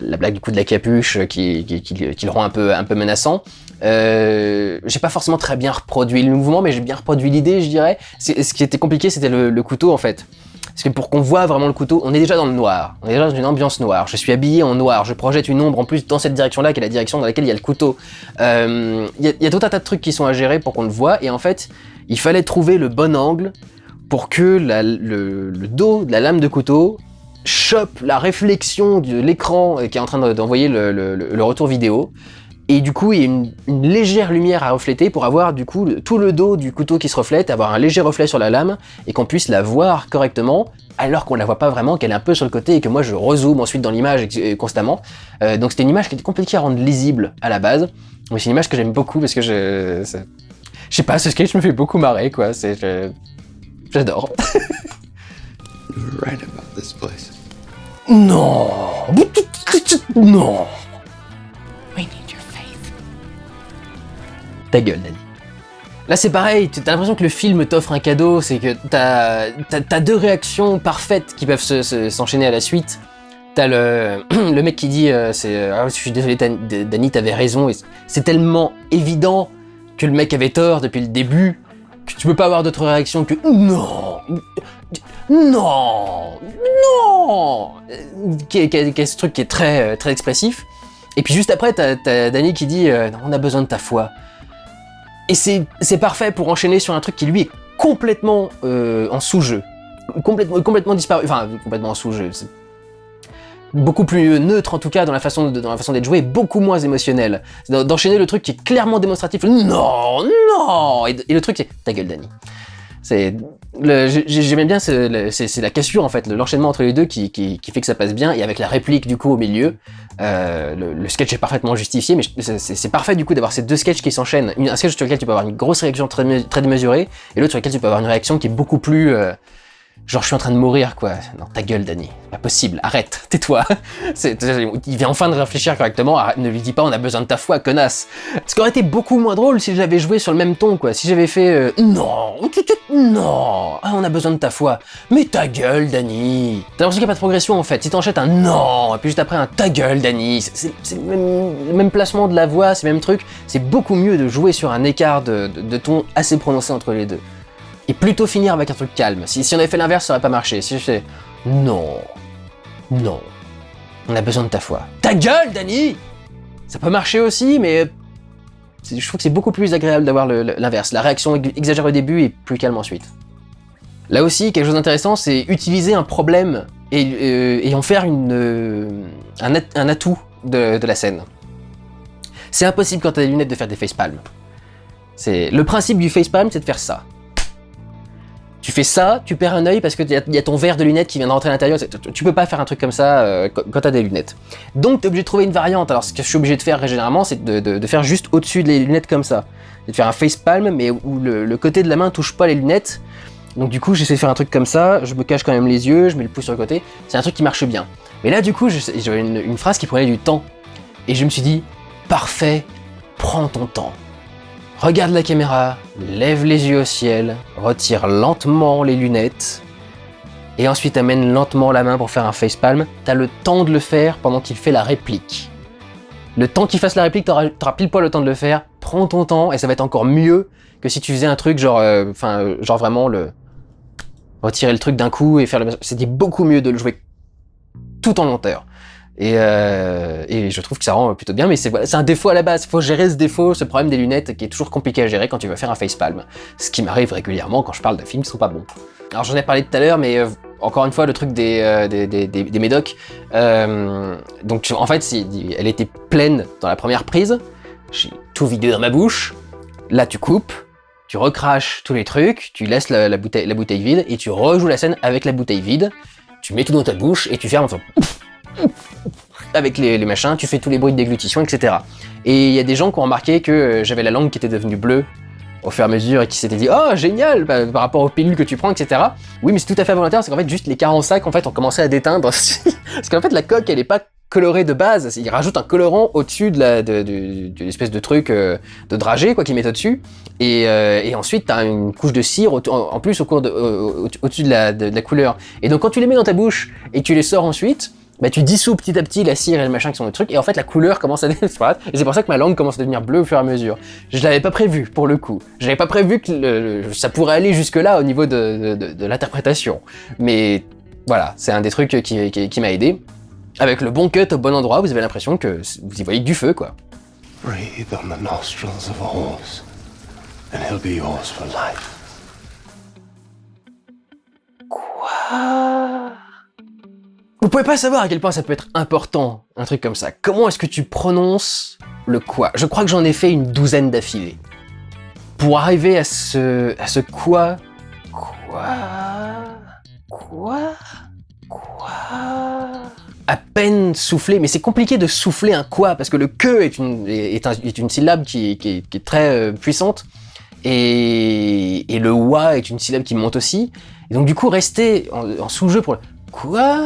la blague du coup de la capuche qui le rend un peu menaçant. J'ai pas forcément très bien reproduit le mouvement, mais j'ai bien reproduit l'idée, je dirais. Ce qui était compliqué, c'était le couteau en fait. Parce que pour qu'on voit vraiment le couteau, on est déjà dans le noir, on est déjà dans une ambiance noire, je suis habillé en noir, je projette une ombre en plus dans cette direction-là, qui est la direction dans laquelle il y a le couteau. Il y a tout un tas de trucs qui sont à gérer pour qu'on le voit, et en fait, il fallait trouver le bon angle pour que le dos de la lame de couteau chope la réflexion de l'écran qui est en train d'envoyer le retour vidéo. Et du coup, il y a une légère lumière à refléter pour avoir du coup tout le dos du couteau qui se reflète, avoir un léger reflet sur la lame et qu'on puisse la voir correctement alors qu'on la voit pas vraiment, qu'elle est un peu sur le côté et que moi je rezoome ensuite dans l'image constamment. Donc c'était une image qui était compliquée à rendre lisible à la base, mais c'est une image que j'aime beaucoup parce que je sais pas, ce sketch me fait beaucoup marrer quoi, j'adore. You're right about this place. Non. Non. We need your faith. Ta gueule, Danny. Là, c'est pareil, t'as l'impression que le film t'offre un cadeau, c'est que t'as deux réactions parfaites qui peuvent s'enchaîner à la suite. T'as le mec qui dit je suis désolé, Danny, t'avais raison, et c'est tellement évident que le mec avait tort depuis le début que tu peux pas avoir d'autre réaction que non, non, non, qui est ce truc qui est très, très expressif. Et puis juste après, t'as Danny qui dit non, on a besoin de ta foi. Et c'est parfait pour enchaîner sur un truc qui lui est complètement en sous-jeu, complètement disparu, enfin complètement en sous-jeu. C'est beaucoup plus neutre en tout cas dans la façon d'être joué, beaucoup moins émotionnel. C'est d'enchaîner le truc qui est clairement démonstratif. Non, non, et le truc c'est ta gueule, Danny. J'aimais bien, c'est la cassure en fait, l'enchaînement entre les deux qui fait que ça passe bien, et avec la réplique du coup au milieu, le sketch est parfaitement justifié, mais c'est parfait du coup d'avoir ces deux sketchs qui s'enchaînent, un sketch sur lequel tu peux avoir une grosse réaction très démesurée, et l'autre sur lequel tu peux avoir une réaction qui est beaucoup plus... genre je suis en train de mourir quoi. Non, ta gueule Danny, pas possible, arrête, tais-toi. Il vient enfin de réfléchir correctement, arrête, ne lui dis pas on a besoin de ta foi, connasse. Ce qui aurait été beaucoup moins drôle si j'avais joué sur le même ton quoi, si j'avais fait non, on a besoin de ta foi, mais ta gueule Danny. T'as l'impression qu'il n'y a pas de progression en fait, si t'enchaînes un non, et puis juste après un ta gueule Danny, c'est le même placement de la voix, c'est le même truc, c'est beaucoup mieux de jouer sur un écart de ton assez prononcé entre les deux. Et plutôt finir avec un truc calme. Si on avait fait l'inverse, ça aurait pas marché. Si je fais non, non, on a besoin de ta foi. Ta gueule, Danny! Ça peut marcher aussi, mais je trouve que c'est beaucoup plus agréable d'avoir l'inverse. La réaction exagère au début et plus calme ensuite. Là aussi, quelque chose d'intéressant, c'est utiliser un problème et en faire un atout de la scène. C'est impossible quand t'as des lunettes de faire des facepalms. Le principe du facepalm, c'est de faire ça. Tu fais ça, tu perds un œil parce qu'il y a ton verre de lunettes qui vient de rentrer à l'intérieur. Tu peux pas faire un truc comme ça quand t'as des lunettes. Donc t'es obligé de trouver une variante. Alors ce que je suis obligé de faire généralement, c'est de faire juste au-dessus des lunettes comme ça. C'est de faire un facepalm, mais où le côté de la main touche pas les lunettes. Donc du coup j'essaie de faire un truc comme ça, je me cache quand même les yeux, je mets le pouce sur le côté. C'est un truc qui marche bien. Mais là du coup j'avais une phrase qui prenait du temps. Et je me suis dit, parfait, prends ton temps. Regarde la caméra, lève les yeux au ciel, retire lentement les lunettes, et ensuite amène lentement la main pour faire un facepalm. T'as le temps de le faire pendant qu'il fait la réplique. Le temps qu'il fasse la réplique, t'auras pile poil le temps de le faire, prends ton temps, et ça va être encore mieux que si tu faisais un truc genre vraiment retirer le truc d'un coup et faire le... C'était beaucoup mieux de le jouer tout en lenteur. Et je trouve que ça rend plutôt bien, mais c'est un défaut à la base. Il faut gérer ce défaut, ce problème des lunettes qui est toujours compliqué à gérer quand tu veux faire un facepalm. Ce qui m'arrive régulièrement quand je parle de films qui sont pas bons. Alors j'en ai parlé tout à l'heure, mais encore une fois, le truc des médocs. Donc en fait, elle était pleine dans la première prise. J'ai tout vidé dans ma bouche. Là, tu coupes, tu recraches tous les trucs, tu laisses la bouteille vide et tu rejoues la scène avec la bouteille vide. Tu mets tout dans ta bouche et tu fermes enfin, avec les machins, tu fais tous les bruits de déglutition, etc. Et il y a des gens qui ont remarqué que j'avais la langue qui était devenue bleue au fur et à mesure et qui s'était dit oh génial par rapport aux pilules que tu prends, etc. Oui, mais c'est tout à fait volontaire, c'est qu'en fait juste les 40 sacs en fait ont commencé à déteindre parce qu'en fait la coque elle est pas colorée de base, il rajoute un colorant au-dessus de l'espèce de truc de dragée quoi qu'ils mettent au-dessus et ensuite t'as une couche de cire en plus au-dessus de la couleur. Et donc quand tu les mets dans ta bouche et que tu les sors ensuite, bah tu dissous petit à petit la cire et le machin qui sont le truc, et en fait la couleur commence à disparaître, et c'est pour ça que ma langue commence à devenir bleue au fur et à mesure. Je l'avais pas prévu pour le coup, j'avais pas prévu que ça pourrait aller jusque là au niveau de l'interprétation, mais voilà, c'est un des trucs qui m'a aidé. Avec le bon cut au bon endroit, vous avez l'impression que vous y voyez que du feu quoi. Breathe on the nostrils of a horse, and he'll be yours for life. Quoi? Vous pouvez pas savoir à quel point ça peut être important, un truc comme ça. Comment est-ce que tu prononces le quoi? Je crois que j'en ai fait une 12aine d'affilée. Pour arriver à ce quoi? À peine souffler, mais c'est compliqué de souffler un quoi, parce que le que est une syllabe qui est très puissante, et le wa est une syllabe qui monte aussi. Et donc du coup, rester en sous-jeu pour le quoi,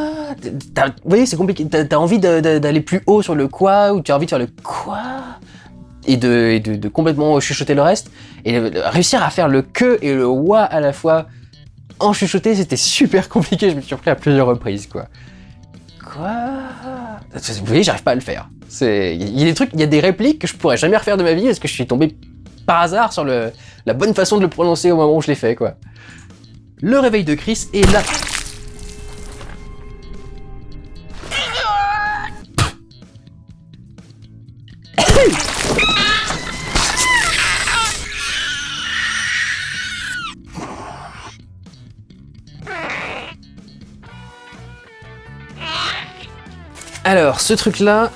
vous voyez, c'est compliqué. T'as envie d'aller plus haut sur le quoi, ou tu as envie de faire le quoi, et de complètement chuchoter le reste. Et réussir à faire le que et le wa à la fois en chuchoté, c'était super compliqué. Je me suis surpris à plusieurs reprises, quoi. Quoi? Vous voyez, j'arrive pas à le faire. Il y a des trucs, il y a des répliques que je pourrais jamais refaire de ma vie parce que je suis tombé par hasard sur la bonne façon de le prononcer au moment où je l'ai fait, quoi. Le réveil de Chris est là. Alors, ce truc-là,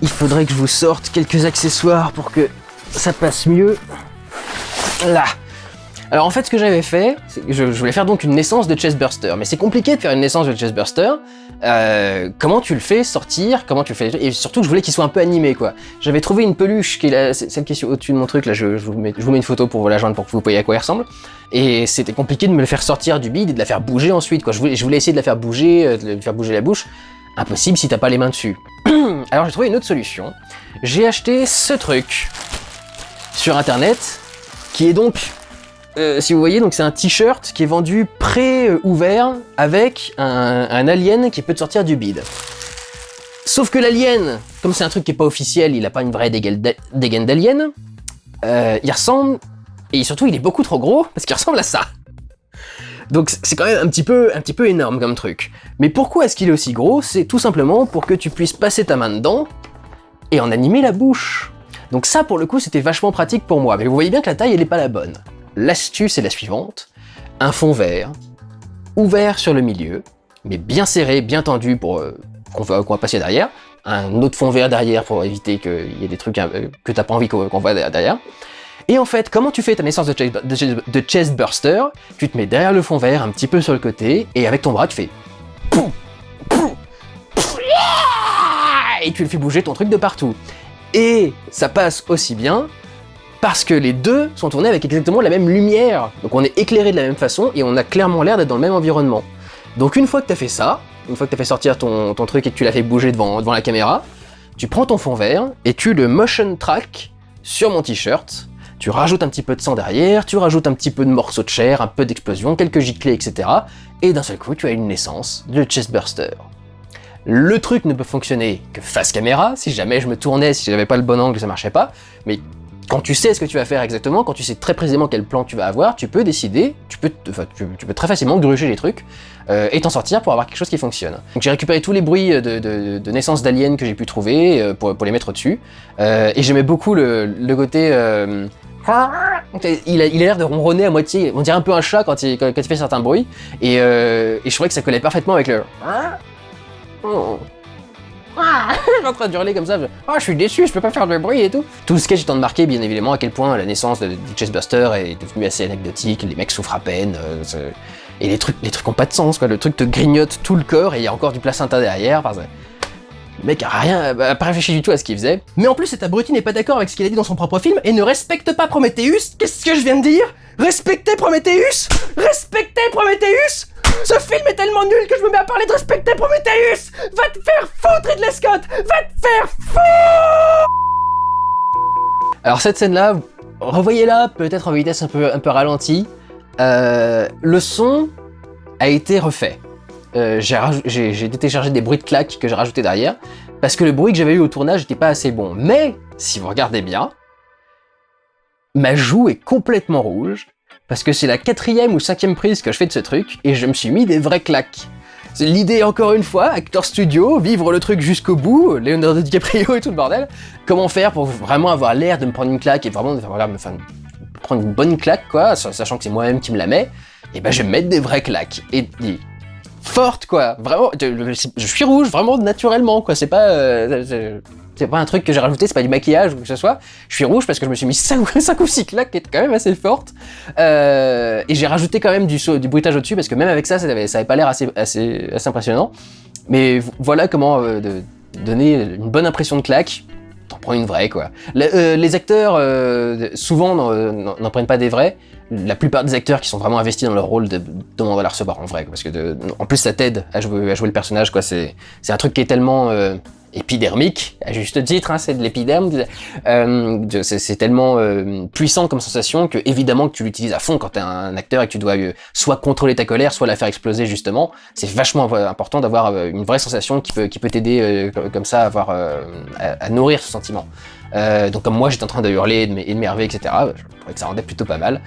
il faudrait que je vous sorte quelques accessoires pour que ça passe mieux. Là. Alors en fait, ce que j'avais fait, c'est que je voulais faire donc une naissance de Chestburster, mais c'est compliqué de faire une naissance de Chestburster. Comment tu le fais sortir? Comment tu le fais? Et surtout, je voulais qu'il soit un peu animé, quoi. J'avais trouvé une peluche qui est celle qui est au-dessus de mon truc. Là, je vous mets une photo pour vous la joindre pour que vous voyez à quoi il ressemble. Et c'était compliqué de me le faire sortir du bide et de la faire bouger ensuite, quoi. Je voulais essayer de la faire bouger, de lui faire bouger la bouche. Impossible si t'as pas les mains dessus. Alors j'ai trouvé une autre solution. J'ai acheté ce truc sur internet, qui est donc, si vous voyez, donc c'est un t-shirt qui est vendu pré-ouvert avec un alien qui peut te sortir du bide. Sauf que l'alien, comme c'est un truc qui est pas officiel, il a pas une vraie dégaine d'alien, il ressemble, et surtout il est beaucoup trop gros, parce qu'il ressemble à ça. Donc c'est quand même un petit peu énorme comme truc. Mais pourquoi est-ce qu'il est aussi gros? C'est tout simplement pour que tu puisses passer ta main dedans et en animer la bouche. Donc ça, pour le coup, c'était vachement pratique pour moi. Mais vous voyez bien que la taille, elle est pas la bonne. L'astuce est la suivante. Un fond vert, ouvert sur le milieu, mais bien serré, bien tendu pour qu'on va passer derrière. Un autre fond vert derrière pour éviter qu'il y ait des trucs que t'as pas envie qu'on voit derrière. Et en fait, comment tu fais ta naissance de Chestburster? Tu te mets derrière le fond vert, un petit peu sur le côté, et avec ton bras, tu fais... Et tu le fais bouger ton truc de partout. Et ça passe aussi bien parce que les deux sont tournés avec exactement la même lumière. Donc on est éclairé de la même façon et on a clairement l'air d'être dans le même environnement. Donc une fois que tu as fait ça, une fois que tu as fait sortir ton truc et que tu l'as fait bouger devant la caméra, tu prends ton fond vert et tu le motion track sur mon t-shirt. Tu rajoutes un petit peu de sang derrière, tu rajoutes un petit peu de morceaux de chair, un peu d'explosion, quelques giclées, etc. Et d'un seul coup, tu as une naissance de Chestburster. Le truc ne peut fonctionner que face caméra, si jamais je me tournais, si j'avais pas le bon angle, ça marchait pas, mais quand tu sais ce que tu vas faire exactement, quand tu sais très précisément quel plan tu vas avoir, tu peux décider, tu peux très facilement gruger les trucs et t'en sortir pour avoir quelque chose qui fonctionne. Donc j'ai récupéré tous les bruits de naissance d'aliens que j'ai pu trouver pour les mettre dessus, et j'aimais beaucoup le côté... il a l'air de ronronner à moitié, on dirait un peu un chat quand il fait certains bruits, et je trouvais que ça collait parfaitement avec le... Je suis en train de hurler comme ça, je suis déçu, je peux pas faire de bruit et tout. Tout le sketch étant de marquer bien évidemment à quel point la naissance de Chestburster est devenue assez anecdotique, les mecs souffrent à peine, et les trucs ont pas de sens, quoi. Le truc te grignote tout le corps et il y a encore du placenta derrière. Le mec a pas réfléchi du tout à ce qu'il faisait. Mais en plus, cet abruti n'est pas d'accord avec ce qu'il a dit dans son propre film et ne respecte pas Prometheus. Qu'est-ce que je viens de dire? Respectez Prometheus! Respectez Prometheus! Ce film est tellement nul que je me mets à parler de respecter Prometheus! Va te faire foutre, Ridley Scott! Va te faire foutre! Alors cette scène-là, revoyez-la peut-être en vitesse un peu ralentie. Le son a été refait. J'ai téléchargé des bruits de claques que j'ai rajouté derrière, parce que le bruit que j'avais eu au tournage n'était pas assez bon. Mais, si vous regardez bien, ma joue est complètement rouge, parce que c'est la 4e ou 5e prise que je fais de ce truc, et je me suis mis des vraies claques. C'est l'idée, encore une fois, Actor Studio, vivre le truc jusqu'au bout, Leonardo DiCaprio et tout le bordel. Comment faire pour vraiment avoir l'air de me prendre une claque, et vraiment me prendre une bonne claque, quoi, sachant que c'est moi-même qui me la mets, et ben je vais me mettre des vraies claques. Et forte, quoi, vraiment, je suis rouge, vraiment, naturellement, quoi, c'est pas un truc que j'ai rajouté, c'est pas du maquillage ou que ce soit, je suis rouge parce que je me suis mis 5 ou 6 claques qui étaient quand même assez fortes, et j'ai rajouté quand même du bruitage au-dessus, parce que même avec ça, ça avait pas l'air assez impressionnant, mais voilà comment donner une bonne impression de claque. T'en prends une vraie, quoi. Les acteurs, souvent, n'en prennent pas des vrais. La plupart des acteurs qui sont vraiment investis dans leur rôle demandent à la recevoir en vrai, quoi, parce que en plus ça t'aide à jouer le personnage, quoi. C'est un truc qui est tellement épidermique, à juste titre, hein, c'est de l'épiderme, c'est tellement puissant comme sensation que évidemment que tu l'utilises à fond quand t'es un acteur et que tu dois soit contrôler ta colère, soit la faire exploser justement. C'est vachement important d'avoir une vraie sensation qui peut t'aider comme ça à nourrir ce sentiment. Donc comme moi j'étais en train de hurler et de m'énerver, etc., je trouvais que ça rendait plutôt pas mal.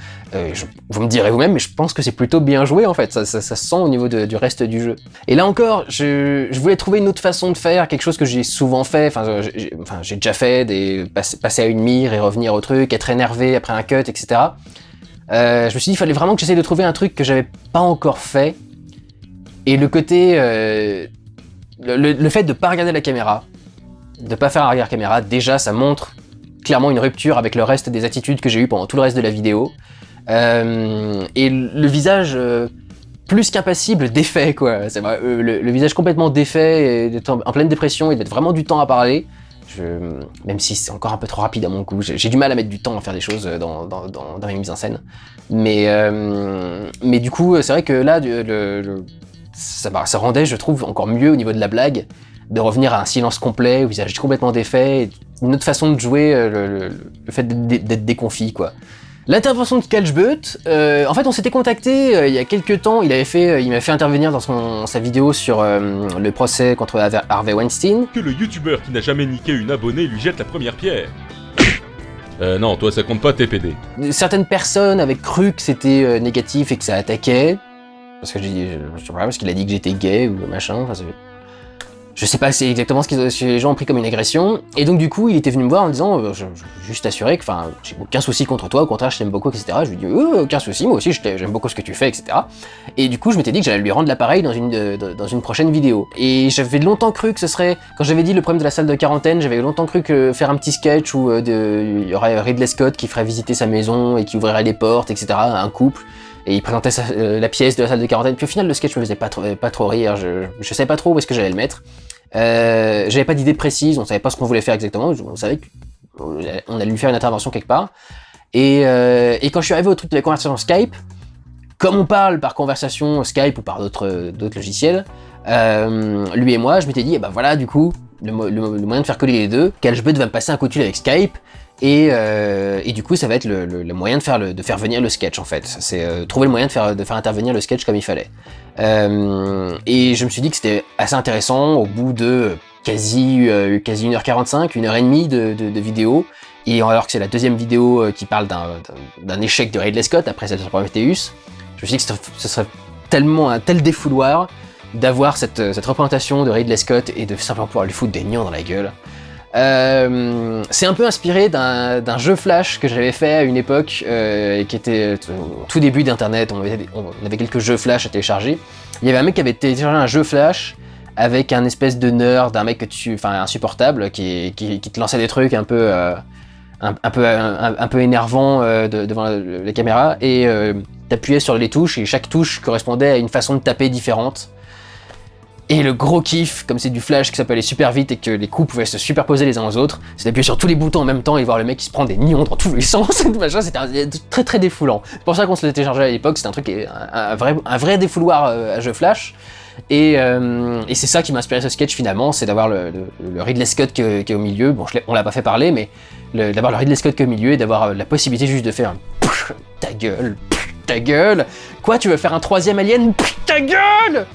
Vous me direz vous-même, mais je pense que c'est plutôt bien joué en fait, ça se sent au niveau du reste du jeu. Et là encore, je voulais trouver une autre façon de faire, quelque chose que j'ai souvent fait, j'ai déjà fait, passer à une mire et revenir au truc, être énervé après un cut, etc. Je me suis dit il fallait vraiment que j'essaye de trouver un truc que j'avais pas encore fait, et le côté... le fait de pas regarder la caméra, de pas faire arrière caméra, déjà ça montre clairement une rupture avec le reste des attitudes que j'ai eues pendant tout le reste de la vidéo. Et le visage plus qu'impassible, défait, quoi. C'est vrai, le visage complètement défait, et d'être en pleine dépression et d'être vraiment du temps à parler. Même si c'est encore un peu trop rapide à mon goût, j'ai du mal à mettre du temps à faire des choses dans mes mises en scène. Mais du coup, c'est vrai que là, ça rendait, je trouve, encore mieux au niveau de la blague, de revenir à un silence complet, au visage complètement défait, une autre façon de jouer le fait d'être déconfit, quoi. L'intervention de Kalchbeut, en fait on s'était contacté il y a quelques temps, il m'a fait intervenir dans sa vidéo sur le procès contre Harvey Weinstein. Que le youtubeur qui n'a jamais niqué une abonnée lui jette la première pierre. Non, toi ça compte pas TPD. Certaines personnes avaient cru que c'était négatif et que ça attaquait, parce que je sais pas, parce qu'il a dit que j'étais gay ou machin, enfin je sais pas c'est exactement ce que les gens ont pris comme une agression, et donc du coup il était venu me voir en disant je veux juste t'assurer que j'ai aucun souci contre toi, au contraire je t'aime beaucoup, etc. Je lui dis aucun souci, moi aussi j'aime beaucoup ce que tu fais, etc. Et du coup je m'étais dit que j'allais lui rendre l'appareil dans une prochaine vidéo. Et j'avais longtemps cru que ce serait, quand j'avais dit le problème de la salle de quarantaine, j'avais longtemps cru que faire un petit sketch où il y aurait Ridley Scott qui ferait visiter sa maison et qui ouvrirait les portes, etc. à un couple. Et il présentait la pièce de la salle de quarantaine. Puis au final, le sketch me faisait pas trop rire. Je savais pas trop où est-ce que j'allais le mettre. J'avais pas d'idée précise. On savait pas ce qu'on voulait faire exactement. On savait qu'on allait lui faire une intervention quelque part. Et quand je suis arrivé au truc de la conversation Skype, comme on parle par conversation Skype ou par d'autres logiciels, lui et moi, je m'étais dit, voilà, du coup, le moyen de faire coller les deux, Kalchbeut va me passer un coup de fil avec Skype. Et du coup, ça va être le moyen de faire venir le sketch, en fait. C'est trouver le moyen de faire intervenir le sketch comme il fallait. Et je me suis dit que c'était assez intéressant au bout de quasi 1h45, 1h30 de vidéo. Et alors que c'est la deuxième vidéo qui parle d'un échec de Ridley Scott après cette Prometheus, je me suis dit que ce serait tellement un tel défouloir d'avoir cette représentation de Ridley Scott et de simplement pouvoir lui foutre des nions dans la gueule. C'est un peu inspiré d'un jeu Flash que j'avais fait à une époque qui était au tout début d'internet. On avait quelques jeux Flash à télécharger. Il y avait un mec qui avait téléchargé un jeu Flash avec un espèce de nerd, un mec insupportable qui te lançait des trucs un peu énervant devant la caméra, et t'appuyais sur les touches et chaque touche correspondait à une façon de taper différente. Et le gros kiff, comme c'est du flash, que ça peut aller super vite et que les coups pouvaient se superposer les uns aux autres, c'est d'appuyer sur tous les boutons en même temps et voir le mec qui se prend des nions dans tous les sens. C'était très très défoulant. C'est pour ça qu'on se l'était téléchargé à l'époque, c'était un truc, un vrai défouloir à jeu flash. Et c'est ça qui m'a inspiré ce sketch finalement, c'est d'avoir le Ridley Scott qui est au milieu. Bon, on l'a pas fait parler, mais d'avoir le Ridley Scott qui est au milieu et d'avoir la possibilité juste de faire un ta gueule, ta gueule. Quoi, tu veux faire un troisième Alien? Ta gueule!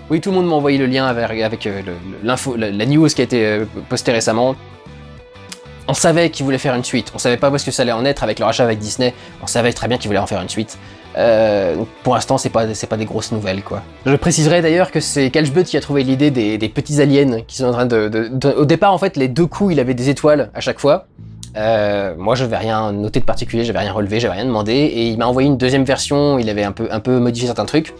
Oui, tout le monde m'a envoyé le lien avec la news qui a été postée récemment. On savait qu'il voulait faire une suite, on savait pas où est-ce que ça allait en être avec le rachat avec Disney, on savait très bien qu'il voulait en faire une suite. Pour l'instant, c'est pas des grosses nouvelles, quoi. Je préciserai d'ailleurs que c'est Kalchbut qui a trouvé l'idée des petits aliens qui sont en train au départ, en fait, les 2 coups, il avait des étoiles à chaque fois. Moi, je n'avais rien noté de particulier, j'avais rien relevé, j'avais rien demandé, et il m'a envoyé une deuxième version, il avait un peu modifié certains trucs,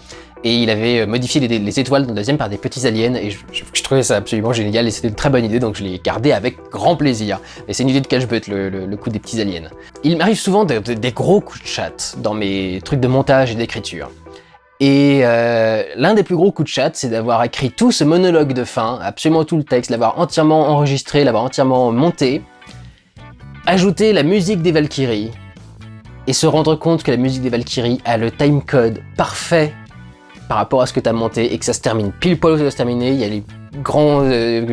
et il avait modifié les étoiles dans la deuxième par des petits aliens, et je trouvais ça absolument génial, et c'était une très bonne idée, donc je l'ai gardé avec grand plaisir. Et c'est une idée de Kalchbut, le coup des petits aliens. Il m'arrive souvent des gros coups de chat dans mes trucs de montage et d'écriture. Et l'un des plus gros coups de chat, c'est d'avoir écrit tout ce monologue de fin, absolument tout le texte, l'avoir entièrement enregistré, l'avoir entièrement monté, ajouter la musique des Valkyries, et se rendre compte que la musique des Valkyries a le timecode parfait par rapport à ce que tu as monté, et que ça se termine pile poil où ça doit se terminer, il y a les grands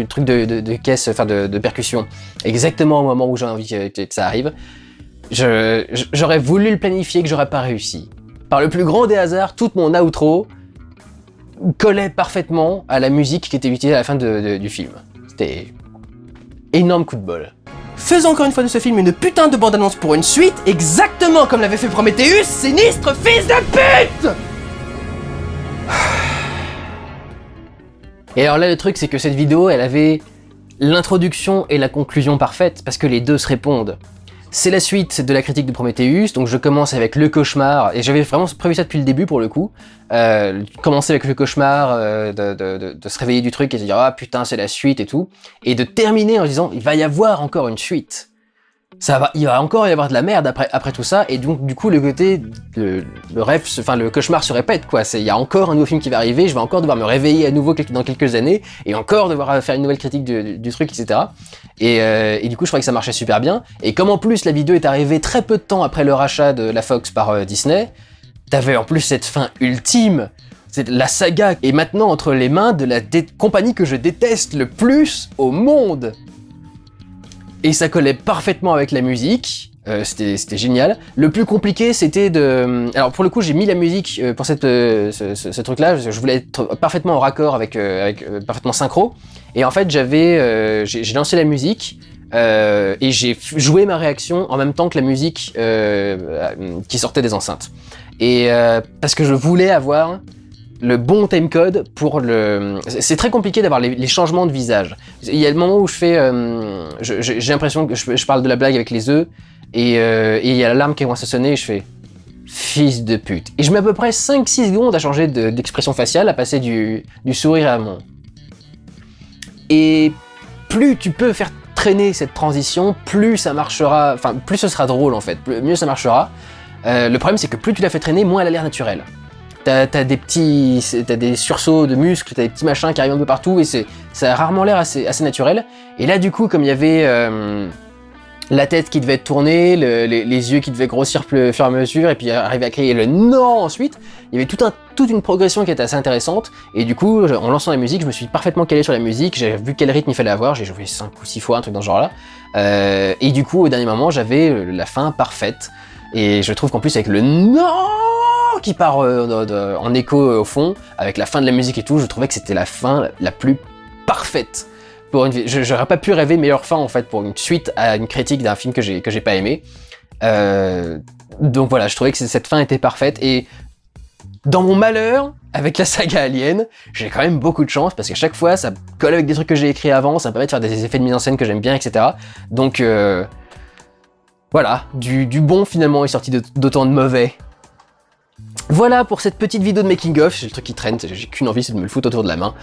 trucs de caisse, enfin de percussion, exactement au moment où j'ai envie que ça arrive. J'aurais voulu le planifier, que j'aurais pas réussi. Par le plus grand des hasards, toute mon outro collait parfaitement à la musique qui était utilisée à la fin du film. C'était énorme coup de bol. Faisons encore une fois de ce film une putain de bande-annonce pour une suite, exactement comme l'avait fait Prometheus, sinistre fils de pute! Et alors là, le truc, c'est que cette vidéo, elle avait l'introduction et la conclusion parfaite, parce que les deux se répondent. C'est la suite de la critique de Prometheus, donc je commence avec le cauchemar, et j'avais vraiment prévu ça depuis le début pour le coup. Commencer avec le cauchemar, de se réveiller du truc et se dire « Ah putain, c'est la suite » et tout. Et de terminer en disant « Il va y avoir encore une suite ». Il va encore y avoir de la merde après tout ça, et donc du coup le côté, le rêve, enfin le cauchemar se répète quoi, il y a encore un nouveau film qui va arriver, je vais encore devoir me réveiller à nouveau dans quelques années, et encore devoir faire une nouvelle critique du truc, etc. Et du coup je trouvais que ça marchait super bien, et comme en plus la vidéo est arrivée très peu de temps après le rachat de la Fox par Disney, t'avais en plus cette fin ultime, c'est la saga est maintenant entre les mains de la compagnie que je déteste le plus au monde. Et ça collait parfaitement avec la musique, c'était génial. Le plus compliqué, c'était de... Alors pour le coup, j'ai mis la musique pour ce truc-là, je voulais être parfaitement en raccord avec parfaitement synchro. Et en fait, j'ai lancé la musique, et j'ai joué ma réaction en même temps que la musique qui sortait des enceintes. Et parce que je voulais avoir le bon timecode pour le... C'est très compliqué d'avoir les changements de visage. Il y a le moment où je fais... j'ai l'impression que je parle de la blague avec les œufs, et il y a l'alarme qui commence à sonner, et je fais... Fils de pute. Et je mets à peu près 5-6 secondes à changer d'expression faciale, à passer du sourire à mon... Et plus tu peux faire traîner cette transition, plus ça marchera... Enfin, plus ce sera drôle en fait, mieux ça marchera. Le problème c'est que plus tu la fais traîner, moins elle a l'air naturelle. T'as des sursauts de muscles, t'as des petits machins qui arrivent un peu partout, et ça a rarement l'air assez naturel. Et là, du coup, comme il y avait la tête qui devait tourner, les yeux qui devaient grossir au fur et à mesure, et puis arriver à crier le non ensuite, il y avait toute une progression qui était assez intéressante. Et du coup, en lançant la musique, je me suis parfaitement calé sur la musique, j'avais vu quel rythme il fallait avoir, j'ai joué 5 ou 6 fois, un truc dans ce genre-là. Et du coup, au dernier moment, j'avais la fin parfaite. Et je trouve qu'en plus, avec le non qui part en écho au fond, avec la fin de la musique et tout, je trouvais que c'était la fin la plus parfaite. J'aurais pas pu rêver meilleure fin en fait pour une suite à une critique d'un film que j'ai pas aimé. Donc voilà, je trouvais que cette fin était parfaite, et dans mon malheur, avec la saga Alien, j'ai quand même beaucoup de chance, parce qu'à chaque fois, ça colle avec des trucs que j'ai écrits avant, ça me permet de faire des effets de mise en scène que j'aime bien, etc. Donc voilà, du bon finalement est sorti d'autant de mauvais. Voilà pour cette petite vidéo de making of, j'ai le truc qui traîne, j'ai qu'une envie, c'est de me le foutre autour de la main.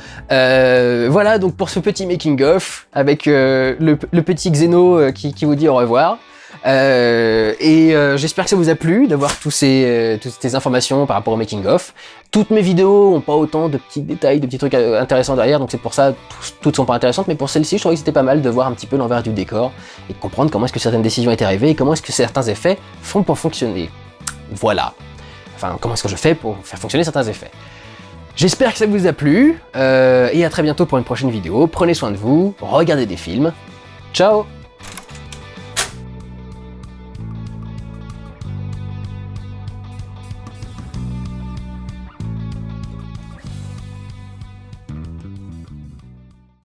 Voilà donc pour ce petit making of, avec le petit Xeno qui vous dit au revoir. J'espère que ça vous a plu d'avoir toutes ces informations par rapport au making of. Toutes mes vidéos ont pas autant de petits détails, de petits trucs intéressants derrière, donc c'est pour ça toutes sont pas intéressantes, mais pour celle-ci je trouvais que c'était pas mal de voir un petit peu l'envers du décor et de comprendre comment est-ce que certaines décisions étaient arrivées et comment est-ce que certains effets font pour fonctionner. Voilà. Enfin, comment est-ce que je fais pour faire fonctionner certains effets. J'espère que ça vous a plu, et à très bientôt pour une prochaine vidéo. Prenez soin de vous, regardez des films. Ciao!